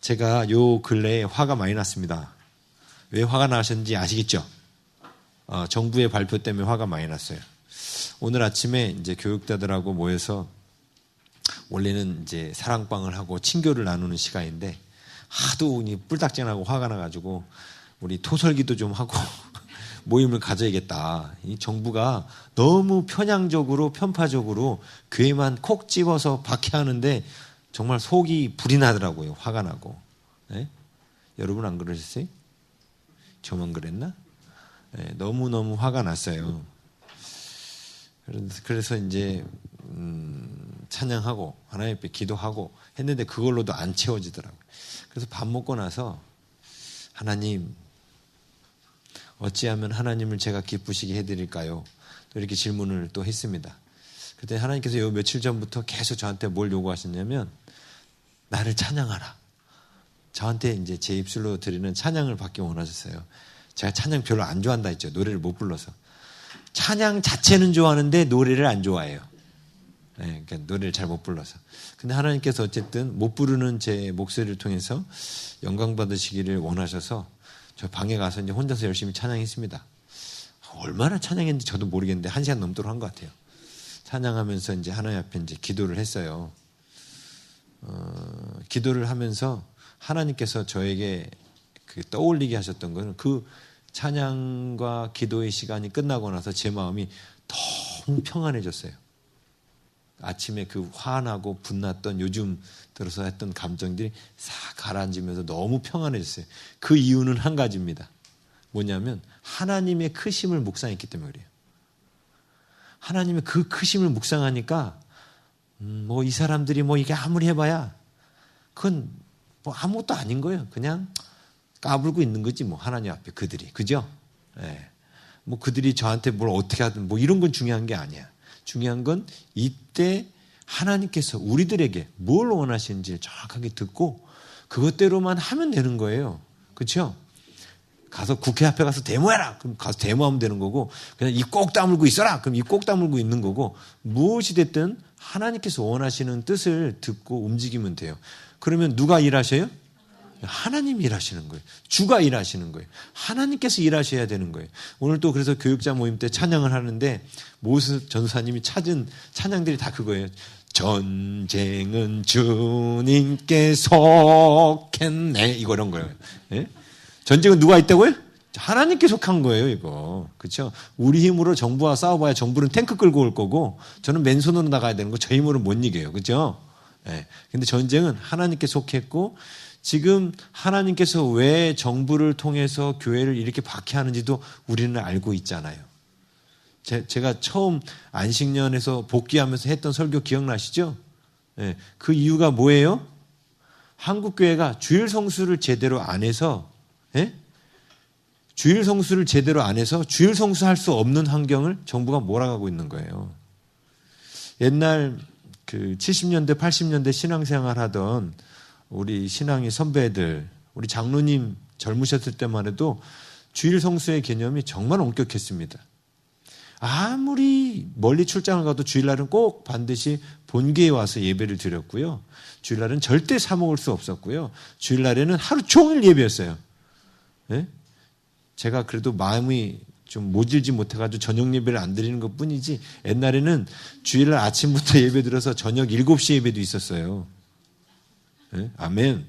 제가 요 근래에 화가 많이 났습니다. 왜 화가 나셨는지 아시겠죠? 정부의 발표 때문에 화가 많이 났어요. 오늘 아침에 이제 교육자들하고 모여서 원래는 이제 사랑방을 하고 친교를 나누는 시간인데 하도 뿔딱지나고 화가 나가지고 우리 토설기도 좀 하고 모임을 가져야겠다. 이 정부가 너무 편향적으로 편파적으로 교회만 콕 집어서 박해하는데 정말 속이 불이 나더라고요. 화가 나고. 네? 여러분 안 그러셨어요? 저만 그랬나? 네, 너무너무 화가 났어요. 그래서 이제 찬양하고 하나님 앞에 기도하고 했는데 그걸로도 안 채워지더라고요. 그래서 밥 먹고 나서 하나님 어찌하면 하나님을 제가 기쁘시게 해드릴까요? 또 이렇게 질문을 또 했습니다. 그때 하나님께서 요 며칠 전부터 계속 저한테 뭘 요구하셨냐면 나를 찬양하라. 저한테 이제 제 입술로 드리는 찬양을 받기 원하셨어요. 제가 찬양 별로 안 좋아한다 했죠. 노래를 못 불러서. 찬양 자체는 좋아하는데 노래를 안 좋아해요. 네, 그러니까 노래를 잘 못 불러서. 근데 하나님께서 어쨌든 못 부르는 제 목소리를 통해서 영광 받으시기를 원하셔서 저 방에 가서 이제 혼자서 열심히 찬양했습니다. 얼마나 찬양했는지 저도 모르겠는데 1시간 넘도록 한 것 같아요. 찬양하면서 이제 하나님 앞에 이제 기도를 했어요. 기도를 하면서 하나님께서 저에게 그 떠올리게 하셨던 거는 그 찬양과 기도의 시간이 끝나고 나서 제 마음이 너무 평안해졌어요. 아침에 그 화나고 분났던 요즘 들어서 했던 감정들이 싹 가라앉으면서 너무 평안해졌어요. 그 이유는 한 가지입니다. 뭐냐면 하나님의 크심을 묵상했기 때문에 그래요. 하나님의 그 크심을 묵상하니까 뭐 이 사람들이 뭐 이게 아무리 해봐야 그건 뭐 아무것도 아닌 거예요. 그냥 까불고 있는 거지 뭐 하나님 앞에 그들이. 그죠? 네. 뭐 그들이 저한테 뭘 어떻게 하든 뭐 이런 건 중요한 게 아니야. 중요한 건 이때 하나님께서 우리들에게 뭘 원하시는지를 정확하게 듣고 그것대로만 하면 되는 거예요. 그렇죠? 가서 국회 앞에 가서 데모해라. 그럼 가서 데모하면 되는 거고 그냥 입 꼭 다물고 있어라. 그럼 입 꼭 다물고 있는 거고 무엇이 됐든 하나님께서 원하시는 뜻을 듣고 움직이면 돼요. 그러면 누가 일하셔요? 하나님이 일하시는 거예요. 주가 일하시는 거예요. 하나님께서 일하셔야 되는 거예요. 오늘 또 그래서 교육자 모임 때 찬양을 하는데 모스 전사님이 찾은 찬양들이 다 그거예요. 전쟁은 주님께 속했네. 이런 거예요. 예? 전쟁은 누가 있다고요? 하나님께 속한 거예요, 이거. 그렇죠? 우리 힘으로 정부와 싸워봐야 정부는 탱크 끌고 올 거고 저는 맨손으로 나가야 되는 거 저 힘으로 못 이겨요. 그렇죠? 예. 근데 전쟁은 하나님께 속했고 지금 하나님께서 왜 정부를 통해서 교회를 이렇게 박해하는지도 우리는 알고 있잖아요. 제가 처음 안식년에서 복귀하면서 했던 설교 기억나시죠? 네. 그 이유가 뭐예요? 한국교회가 주일 성수를 제대로 안 해서, 네? 주일 성수를 제대로 안 해서 주일 성수할 수 없는 환경을 정부가 몰아가고 있는 거예요. 옛날 그 70년대, 80년대 신앙생활 하던 우리 신앙의 선배들, 우리 장로님 젊으셨을 때만 해도 주일 성수의 개념이 정말 엄격했습니다. 아무리 멀리 출장을 가도 주일날은 꼭 반드시 본교에 와서 예배를 드렸고요. 주일날은 절대 사 먹을 수 없었고요. 주일날에는 하루 종일 예배였어요. 네? 제가 그래도 마음이 좀 모질지 못해가지고 저녁 예배를 안 드리는 것 뿐이지 옛날에는 주일날 아침부터 예배 드려서 저녁 7시 예배도 있었어요. 네? 아멘.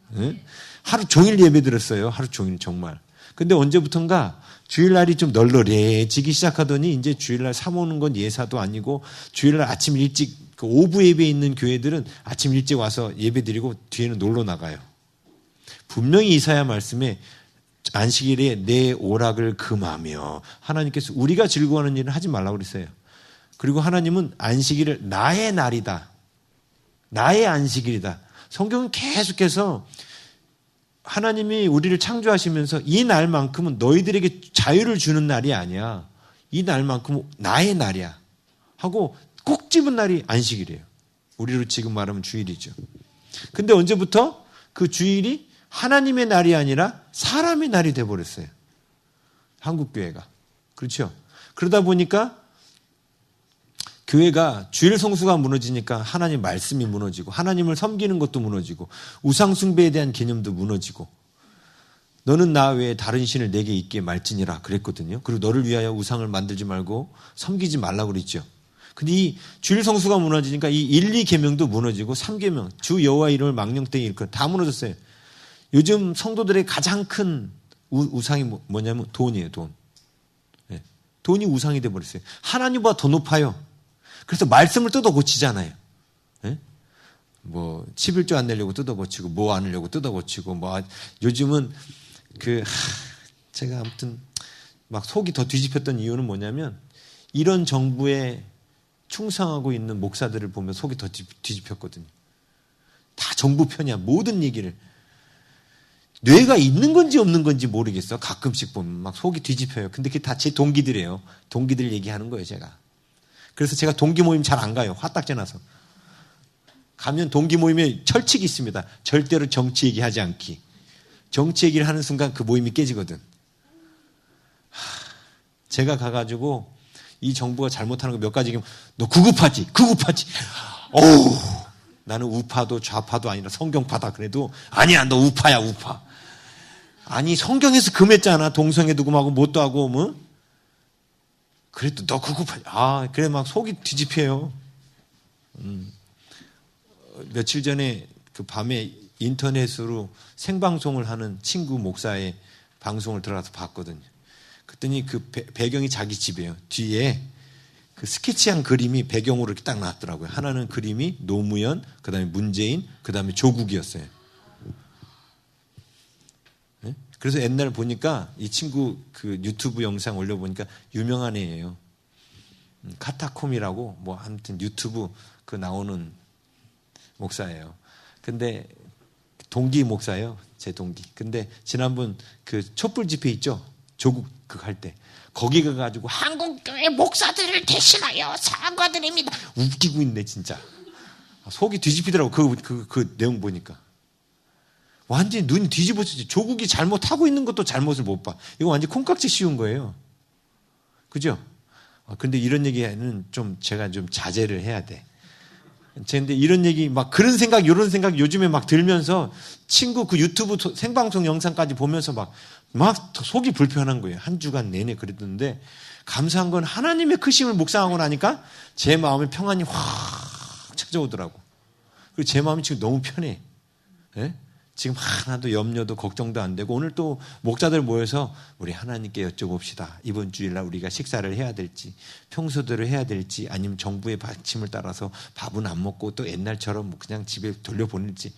네? 하루 종일 예배 드렸어요. 하루 종일 정말. 근데 언제부턴가 주일날이 좀 널널해지기 시작하더니 이제 주일날 사모는 건 예사도 아니고 주일날 아침 일찍 그 오부 예배에 있는 교회들은 아침 일찍 와서 예배 드리고 뒤에는 놀러 나가요. 분명히 이사야 말씀에 안식일에 내 오락을 금하며 하나님께서 우리가 즐거워하는 일을 하지 말라고 그랬어요. 그리고 하나님은 안식일을 나의 날이다. 나의 안식일이다. 성경은 계속해서 하나님이 우리를 창조하시면서 이 날만큼은 너희들에게 자유를 주는 날이 아니야. 이 날만큼은 나의 날이야. 하고 꼭 집은 날이 안식일이에요. 우리로 지금 말하면 주일이죠. 근데 언제부터 그 주일이 하나님의 날이 아니라 사람의 날이 돼버렸어요. 한국교회가. 그렇죠? 그러다 보니까 교회가 주일 성수가 무너지니까 하나님 말씀이 무너지고 하나님을 섬기는 것도 무너지고 우상 숭배에 대한 개념도 무너지고 너는 나 외에 다른 신을 내게 있게 말지니라 그랬거든요. 그리고 너를 위하여 우상을 만들지 말고 섬기지 말라고 그랬죠. 근데 이 주일 성수가 무너지니까 이 1, 2계명도 무너지고 3계명 주 여호와 이름을 망령되이 일컬 다 무너졌어요. 요즘 성도들의 가장 큰 우상이 뭐냐면 돈이에요. 돈. 네. 돈이 우상이 돼버렸어요. 하나님보다 더 높아요. 그래서 말씀을 뜯어 고치잖아요. 네? 뭐 11조 안 내려고 뜯어 고치고 뭐 안 하려고 뜯어 고치고 뭐 요즘은 제가 아무튼 막 속이 더 뒤집혔던 이유는 뭐냐면 이런 정부에 충성하고 있는 목사들을 보면 속이 더 뒤집혔거든요. 다 정부 편이야. 모든 얘기를. 뇌가 있는 건지 없는 건지 모르겠어. 가끔씩 보면 막 속이 뒤집혀요. 근데 그게 다 제 동기들이에요. 동기들 얘기하는 거예요, 제가. 그래서 제가 동기 모임 잘 안 가요. 화딱지 나서. 가면 동기 모임에 철칙이 있습니다. 절대로 정치 얘기하지 않기. 정치 얘기를 하는 순간 그 모임이 깨지거든. 제가 가가지고 이 정부가 잘못하는 거 몇 가지 얘기하면 너 구급하지. 어우, 나는 우파도 좌파도 아니라 성경파다. 그래도 아니야, 너 우파야, 우파. 아니, 성경에서 금했잖아. 동성애 두고하고 못도 하고, 뭐. 그래도 너 구급하지. 그래 막 속이 뒤집혀요. 며칠 전에 그 밤에 인터넷으로 생방송을 하는 친구 목사의 방송을 들어가서 봤거든요. 그랬더니 그 배경이 자기 집이에요. 뒤에 그 스케치한 그림이 배경으로 이렇게 딱 나왔더라고요. 하나는 그림이 노무현, 그 다음에 문재인, 그 다음에 조국이었어요. 네? 그래서 옛날 보니까 이 친구 그 유튜브 영상 올려보니까 유명한 애예요. 카타콤이라고 뭐 아무튼 유튜브 그 나오는 목사예요. 근데 동기 목사예요. 제 동기. 근데 지난번 그 촛불 집회 있죠? 조국 그 할 때 거기 가가지고 한국교회 목사들을 대신하여 사과드립니다. 웃기고 있네 진짜. 속이 뒤집히더라고. 그 내용 보니까 완전히 눈이 뒤집어지지. 조국이 잘못하고 있는 것도 잘못을 못 봐. 이거 완전 콩깍지 씌운 거예요. 그죠? 근데 이런 얘기는 좀 제가 좀 자제를 해야 돼. 근데 이런 얘기 막 그런 생각 이런 생각 요즘에 막 들면서 친구 그 유튜브 생방송 영상까지 보면서 막 속이 불편한 거예요. 한 주간 내내 그랬는데 감사한 건 하나님의 크심을 묵상하고 나니까 제 마음에 평안이 확 찾아오더라고. 그리고 제 마음이 지금 너무 편해. 네? 지금 하나도 염려도 걱정도 안 되고 오늘 또 목자들 모여서 우리 하나님께 여쭤봅시다. 이번 주일날 우리가 식사를 해야 될지 평소대로 해야 될지 아니면 정부의 받침을 따라서 밥은 안 먹고 또 옛날처럼 그냥 집에 돌려보낼지.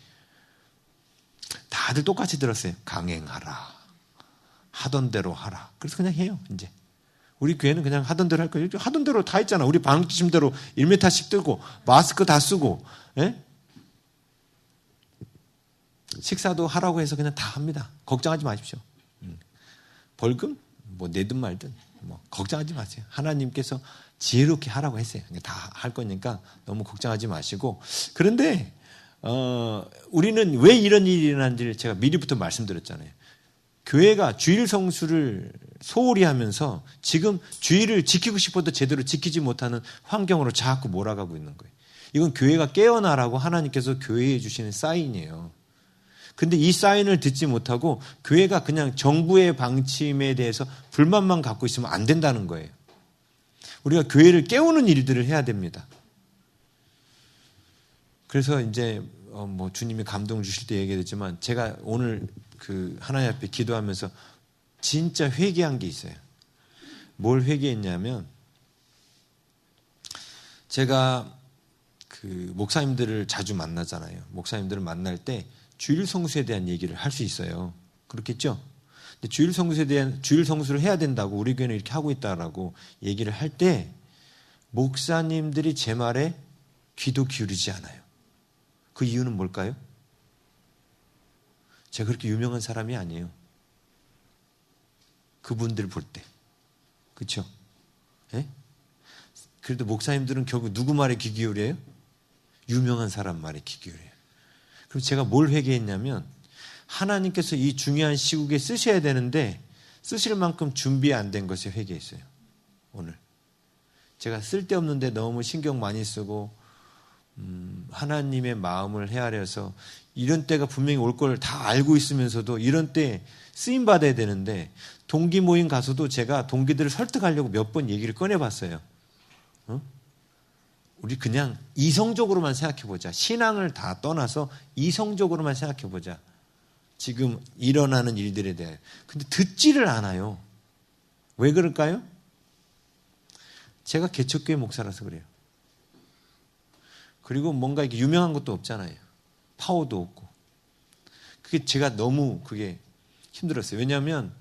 다들 똑같이 들었어요. 강행하라. 하던 대로 하라. 그래서 그냥 해요. 이제 우리 교회는 그냥 하던 대로 할 거예요. 하던 대로 다 했잖아. 우리 방침대로 1m씩 들고 마스크 다 쓰고 예? 식사도 하라고 해서 그냥 다 합니다. 걱정하지 마십시오. 벌금 뭐 내든 말든 뭐 걱정하지 마세요. 하나님께서 지혜롭게 하라고 했어요. 다 할 거니까 너무 걱정하지 마시고. 그런데 우리는 왜 이런 일이 일어난지를 제가 미리부터 말씀드렸잖아요. 교회가 주일 성수를 소홀히 하면서 지금 주일을 지키고 싶어도 제대로 지키지 못하는 환경으로 자꾸 몰아가고 있는 거예요. 이건 교회가 깨어나라고 하나님께서 교회에 주시는 사인이에요. 근데 이 사인을 듣지 못하고 교회가 그냥 정부의 방침에 대해서 불만만 갖고 있으면 안 된다는 거예요. 우리가 교회를 깨우는 일들을 해야 됩니다. 그래서 이제 뭐 주님이 감동 주실 때 얘기했지만 제가 오늘 그 하나님 앞에 기도하면서 진짜 회개한 게 있어요. 뭘 회개했냐면 제가 그 목사님들을 자주 만나잖아요. 목사님들을 만날 때 주일 성수에 대한 얘기를 할 수 있어요. 그렇겠죠? 근데 주일 성수를 해야 된다고 우리 교회는 이렇게 하고 있다라고 얘기를 할 때 목사님들이 제 말에 귀도 기울이지 않아요. 그 이유는 뭘까요? 제가 그렇게 유명한 사람이 아니에요. 그분들 볼 때. 그렇죠? 예? 그래도 목사님들은 결국 누구 말에 귀 기울여요? 유명한 사람 말에 귀 기울여요. 그럼 제가 뭘 회개했냐면 하나님께서 이 중요한 시국에 쓰셔야 되는데 쓰실 만큼 준비 안 된 것에 회개했어요. 오늘. 제가 쓸데없는데 너무 신경 많이 쓰고 하나님의 마음을 헤아려서 이런 때가 분명히 올 걸 다 알고 있으면서도 이런 때 쓰임 받아야 되는데 동기 모임 가서도 제가 동기들을 설득하려고 몇 번 얘기를 꺼내봤어요. 우리 그냥 이성적으로만 생각해보자. 신앙을 다 떠나서 이성적으로만 생각해보자. 지금 일어나는 일들에 대해. 근데 듣지를 않아요. 왜 그럴까요? 제가 개척교회 목사라서 그래요. 그리고 뭔가 이렇게 유명한 것도 없잖아요. 파워도 없고. 그게 제가 너무 그게 힘들었어요. 왜냐하면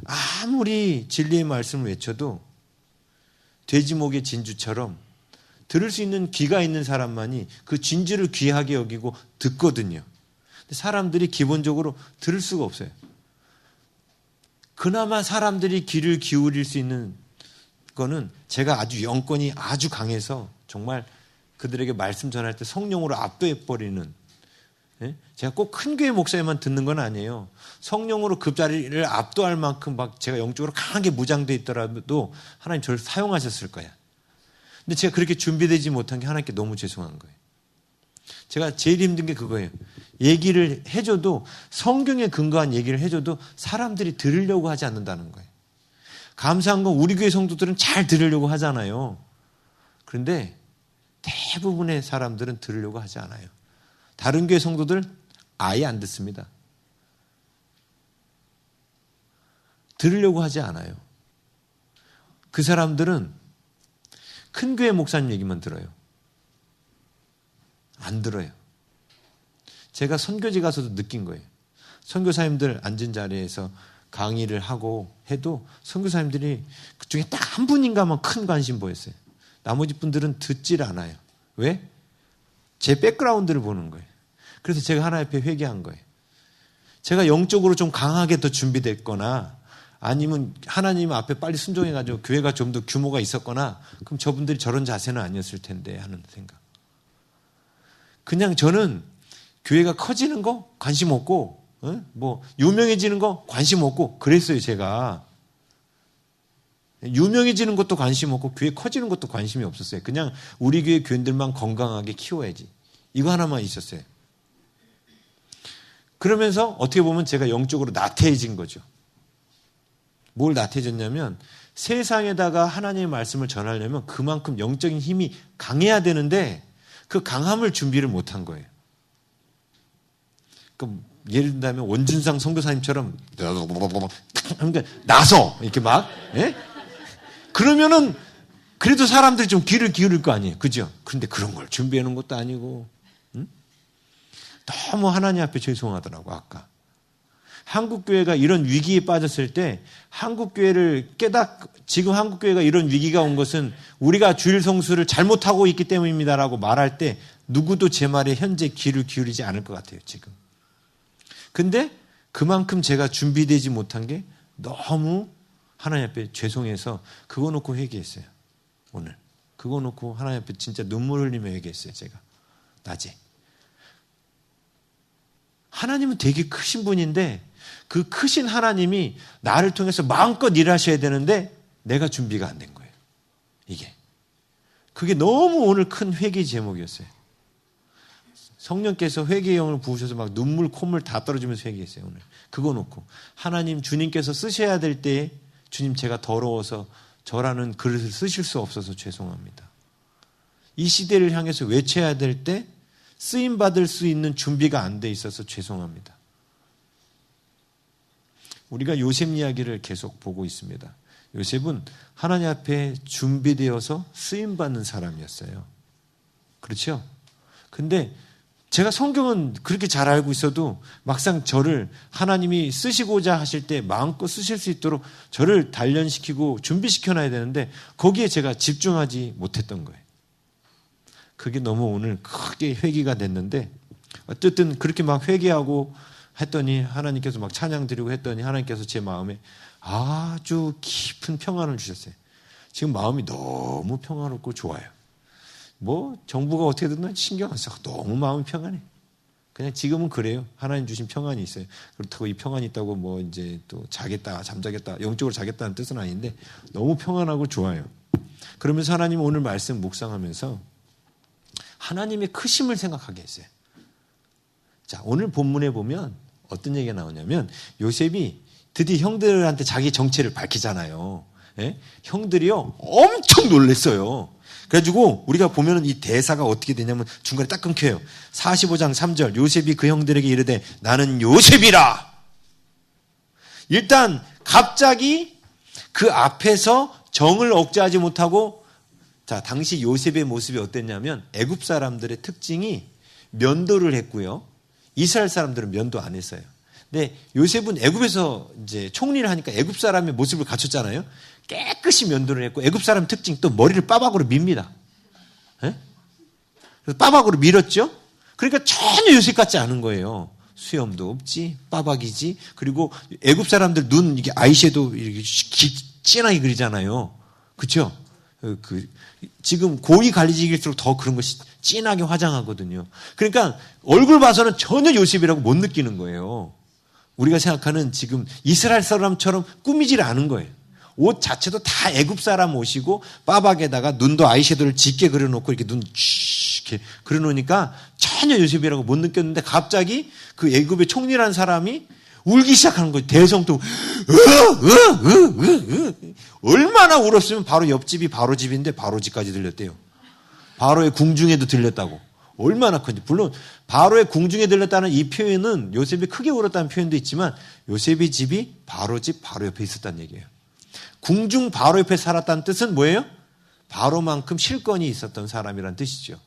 아무리 진리의 말씀을 외쳐도 돼지목의 진주처럼 들을 수 있는 귀가 있는 사람만이 그 진주를 귀하게 여기고 듣거든요. 근데 사람들이 기본적으로 들을 수가 없어요. 그나마 사람들이 귀를 기울일 수 있는 거는 제가 아주 영권이 아주 강해서 정말 그들에게 말씀 전할 때 성령으로 압도해버리는, 제가 꼭 큰 교회 목사에만 듣는 건 아니에요. 성령으로 그 자리를 압도할 만큼 막 제가 영적으로 강하게 무장되어 있더라도 하나님 저를 사용하셨을 거야. 근데 제가 그렇게 준비되지 못한 게 하나님께 너무 죄송한 거예요. 제가 제일 힘든 게 그거예요. 얘기를 해줘도, 성경에 근거한 얘기를 해줘도 사람들이 들으려고 하지 않는다는 거예요. 감사한 건 우리 교회 성도들은 잘 들으려고 하잖아요. 그런데 대부분의 사람들은 들으려고 하지 않아요. 다른 교회 성도들 아예 안 듣습니다. 들으려고 하지 않아요. 그 사람들은 큰 교회 목사님 얘기만 들어요. 안 들어요. 제가 선교지 가서도 느낀 거예요. 선교사님들 앉은 자리에서 강의를 하고 해도 선교사님들이 그중에 딱 한 분인가만 큰 관심 보였어요. 나머지 분들은 듣질 않아요. 왜? 제 백그라운드를 보는 거예요. 그래서 제가 하나님 앞에 회개한 거예요. 제가 영적으로 좀 강하게 더 준비됐거나 아니면 하나님 앞에 빨리 순종해가지고 교회가 좀 더 규모가 있었거나 그럼 저분들이 저런 자세는 아니었을 텐데 하는 생각. 그냥 저는 교회가 커지는 거 관심 없고 뭐 유명해지는 거 관심 없고 그랬어요. 제가 유명해지는 것도 관심 없고 교회 커지는 것도 관심이 없었어요. 그냥 우리 교회 교인들만 건강하게 키워야지. 이거 하나만 있었어요. 그러면서 어떻게 보면 제가 영적으로 나태해진 거죠. 뭘 나태해졌냐면 세상에다가 하나님의 말씀을 전하려면 그만큼 영적인 힘이 강해야 되는데 그 강함을 준비를 못한 거예요. 그러니까 예를 든다면 원준상 선교사님처럼 그러니까 나서 이렇게 막 그러면은 그래도 사람들이 좀 귀를 기울일 거 아니에요. 그죠? 그런데 그런 걸 준비해 놓은 것도 아니고 너무 하나님 앞에 죄송하더라고. 아까 한국교회가 이런 위기에 빠졌을 때 한국교회를 지금 한국교회가 이런 위기가 온 것은 우리가 주일 성수를 잘못하고 있기 때문입니다라고 말할 때 누구도 제 말에 현재 귀를 기울이지 않을 것 같아요. 지금. 근데 그만큼 제가 준비되지 못한 게 너무 하나님 앞에 죄송해서 그거 놓고 회개했어요. 오늘. 그거 놓고 하나님 앞에 진짜 눈물 흘리며 회개했어요. 제가. 낮에. 하나님은 되게 크신 분인데 그 크신 하나님이 나를 통해서 마음껏 일하셔야 되는데 내가 준비가 안 된 거예요. 이게. 그게 너무 오늘 큰 회개 제목이었어요. 성령께서 회개의 영을 부으셔서 막 눈물, 콧물 다 떨어지면서 회개했어요. 오늘. 그거 놓고. 하나님 주님께서 쓰셔야 될 때에 주님 제가 더러워서 저라는 그릇을 쓰실 수 없어서 죄송합니다. 이 시대를 향해서 외쳐야 될 때 쓰임받을 수 있는 준비가 안 돼 있어서 죄송합니다. 우리가 요셉 이야기를 계속 보고 있습니다. 요셉은 하나님 앞에 준비되어서 쓰임받는 사람이었어요. 그렇죠? 근데 제가 성경은 그렇게 잘 알고 있어도 막상 저를 하나님이 쓰시고자 하실 때 마음껏 쓰실 수 있도록 저를 단련시키고 준비시켜놔야 되는데 거기에 제가 집중하지 못했던 거예요. 그게 너무 오늘 크게 회개가 됐는데 어쨌든 그렇게 막 회개하고 했더니 하나님께서 막 찬양 드리고 했더니 하나님께서 제 마음에 아주 깊은 평안을 주셨어요. 지금 마음이 너무 평화롭고 좋아요. 뭐 정부가 어떻게 됐나 신경 안 써. 너무 마음이 평안해. 그냥 지금은 그래요. 하나님 주신 평안이 있어요. 그렇다고 이 평안이 있다고 뭐 이제 또 자겠다, 잠자겠다, 영적으로 자겠다는 뜻은 아닌데 너무 평안하고 좋아요. 그러면서 하나님 오늘 말씀 묵상하면서 하나님의 크심을 생각하게 했어요. 자, 오늘 본문에 보면 어떤 얘기가 나오냐면 요셉이 드디어 형들한테 자기 정체를 밝히잖아요. 예? 형들이요 엄청 놀랐어요. 그래가지고 우리가 보면은 이 대사가 어떻게 되냐면 중간에 딱 끊겨요. 45장 3절 요셉이 그 형들에게 이르되 나는 요셉이라. 일단 갑자기 그 앞에서 정을 억제하지 못하고 자 당시 요셉의 모습이 어땠냐면 애굽 사람들의 특징이 면도를 했고요. 이스라엘 사람들은 면도 안 했어요. 근데 요셉은 애굽에서 이제 총리를 하니까 애굽 사람의 모습을 갖췄잖아요. 깨끗이 면도를 했고 애굽 사람 특징 또 머리를 빠박으로 밉니다. 예? 그래서 빠박으로 밀었죠. 그러니까 전혀 요셉 같지 않은 거예요. 수염도 없지, 빠박이지. 그리고 애굽 사람들 눈 이게 아이섀도우 이렇게 진하게 그리잖아요. 그렇죠? 지금 고위 관리직일수록 더 그런 것이 진하게 화장하거든요. 그러니까 얼굴 봐서는 전혀 요셉이라고 못 느끼는 거예요. 우리가 생각하는 지금 이스라엘 사람처럼 꾸미질 않은 거예요. 옷 자체도 다 애굽 사람 옷이고 빠박에다가 눈도 아이섀도우를 짙게 그려놓고 이렇게 눈 이렇게 그려놓으니까 전혀 요셉이라고 못 느꼈는데 갑자기 그 애굽의 총리라는 사람이 울기 시작하는 거예요. 대성통 얼마나 울었으면 바로 옆집이 바로 집인데 바로 집까지 들렸대요. 바로의 궁중에도 들렸다고. 얼마나 큰지. 물론 바로의 궁중에 들렸다는 이 표현은 요셉이 크게 울었다는 표현도 있지만 요셉의 집이 바로 집 바로 옆에 있었다는 얘기예요. 궁중 바로 옆에 살았다는 뜻은 뭐예요? 바로만큼 실권이 있었던 사람이라는 뜻이죠.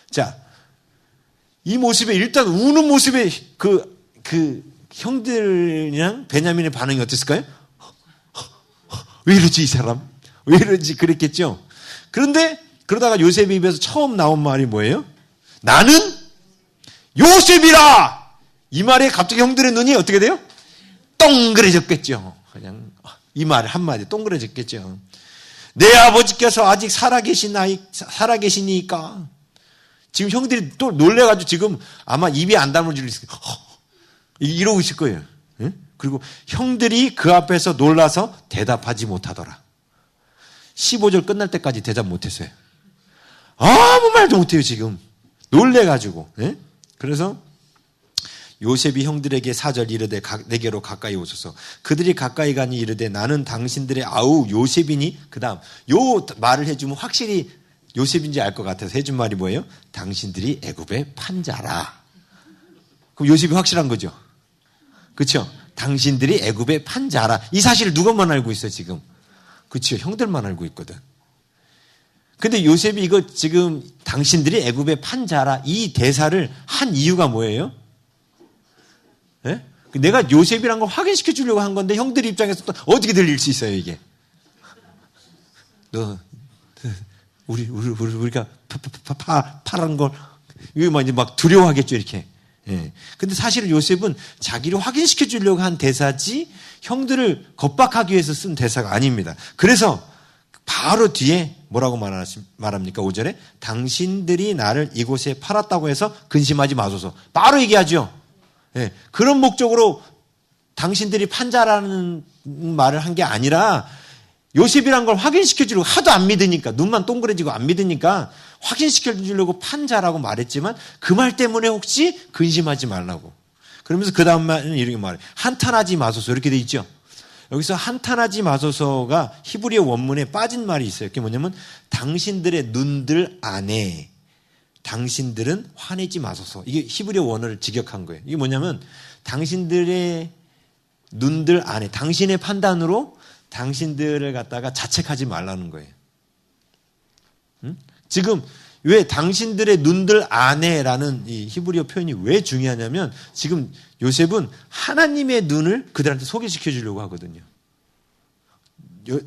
자, 이 모습에 일단 우는 모습에 그 형들이랑 베냐민의 반응이 어땠을까요? 왜 이러지 이 사람? 왜 이러지 그랬겠죠. 그런데 그러다가 요셉의 입에서 처음 나온 말이 뭐예요? 나는 요셉이라! 이 말에 갑자기 형들의 눈이 어떻게 돼요? 동그래졌겠죠. 그냥 이 말 한마디 동그래졌겠죠. 내 아버지께서 아직 살아계시니까 지금 형들이 또 놀래가지고 지금 아마 입이 안 다물질 이러고 있을 거예요. 예? 그리고 형들이 그 앞에서 놀라서 대답하지 못하더라. 15절 끝날 때까지 대답 못했어요. 아무 말도 못해요 지금. 놀래가지고. 예? 그래서 요셉이 형들에게 4절 이르되 내게로 가까이 오소서. 그들이 가까이 가니 이르되 나는 당신들의 아우 요셉이니. 그 다음 요 말을 해주면 확실히 요셉인지 알 것 같아서 해준 말이 뭐예요? 당신들이 애굽의 판자라. 그럼 요셉이 확실한 거죠. 그렇죠? 당신들이 애굽의 판자라. 이 사실을 누구만 알고 있어 지금? 그렇죠? 형들만 알고 있거든. 근데 요셉이 이거 지금 당신들이 애굽의 판자라 이 대사를 한 이유가 뭐예요? 예? 내가 요셉이란 걸 확인시켜 주려고 한 건데 형들 입장에서 또 어떻게 들릴 수 있어요 이게? 우리가 파란 걸 이거 막 두려워하겠죠 이렇게. 예. 근데 사실은 요셉은 자기를 확인시켜 주려고 한 대사지 형들을 겁박하기 위해서 쓴 대사가 아닙니다. 그래서 바로 뒤에 뭐라고 말합니까? 5절에 당신들이 나를 이곳에 팔았다고 해서 근심하지 마소서. 바로 얘기하죠. 예. 그런 목적으로 당신들이 판자라는 말을 한 게 아니라 요셉이란 걸 확인시켜 주려고 하도 안 믿으니까 눈만 동그래지고 안 믿으니까 확인시켜 주려고 판자라고 말했지만 그 말 때문에 혹시 근심하지 말라고. 그러면서 그 다음 말은 이렇게 말해요. 한탄하지 마소서 이렇게 돼 있죠. 여기서 한탄하지 마소서가 히브리어 원문에 빠진 말이 있어요. 그게 뭐냐면 당신들의 눈들 안에 당신들은 화내지 마소서. 이게 히브리어 원어를 직역한 거예요. 이게 뭐냐면 당신들의 눈들 안에 당신의 판단으로 당신들을 갖다가 자책하지 말라는 거예요. 응? 지금 왜 당신들의 눈들 안에라는 이 히브리어 표현이 왜 중요하냐면 지금 요셉은 하나님의 눈을 그들한테 소개시켜 주려고 하거든요.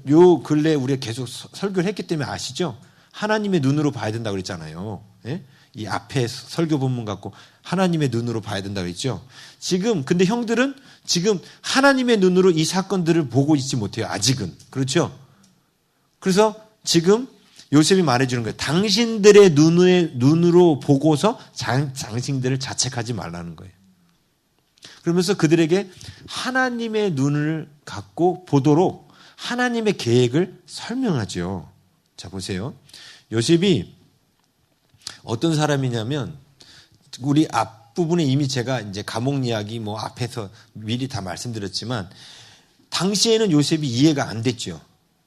요 근래 우리가 계속 설교를 했기 때문에 아시죠? 하나님의 눈으로 봐야 된다고 그랬잖아요. 예? 이 앞에 설교 본문 갖고 하나님의 눈으로 봐야 된다고 그랬죠. 지금 근데 형들은 지금 하나님의 눈으로 이 사건들을 보고 있지 못해요. 아직은. 그렇죠? 그래서 지금 요셉이 말해주는 거예요. 당신들의 눈으로 보고서 당신들을 자책하지 말라는 거예요. 그러면서 그들에게 하나님의 눈을 갖고 보도록 하나님의 계획을 설명하죠. 자, 보세요. 요셉이 어떤 사람이냐면 우리 앞부분에 이미 제가 이제 감옥 이야기 뭐 앞에서 미리 다 말씀드렸지만 당시에는 요셉이 이해가 안 됐죠.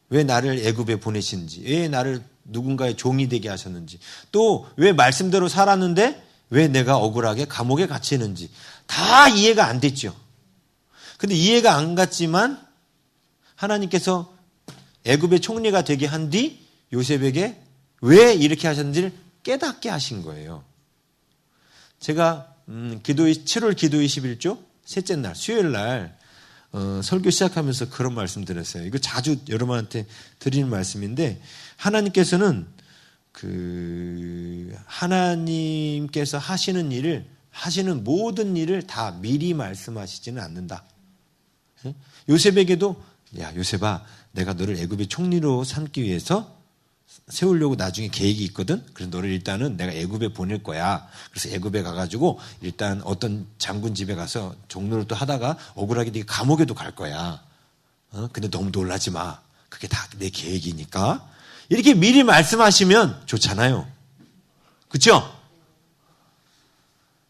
왜 나를 애굽에 보내시는지, 왜 나를 누군가의 종이 되게 하셨는지, 또 왜 말씀대로 살았는데 왜 내가 억울하게 감옥에 갇히는지 다 이해가 안 됐죠. 근데 이해가 안 갔지만 하나님께서 애굽의 총리가 되게 한 뒤 요셉에게 왜 이렇게 하셨는지를 깨닫게 하신 거예요. 제가 7월 기도의 11조 셋째 날 수요일 날 설교 시작하면서 그런 말씀 드렸어요. 이거 자주 여러분한테 드리는 말씀인데 하나님께서는 하나님께서 하시는 모든 일을 다 미리 말씀하시지는 않는다. 요셉에게도 야 요셉아 내가 너를 애굽의 총리로 삼기 위해서 세우려고 나중에 계획이 있거든. 그래서 너를 일단은 내가 애굽에 보낼 거야. 그래서 애굽에 가가지고 일단 어떤 장군 집에 가서 종로를 또 하다가 억울하게 네가 감옥에도 갈 거야. 근데 너무 놀라지 마. 그게 다 내 계획이니까. 이렇게 미리 말씀하시면 좋잖아요. 그렇죠?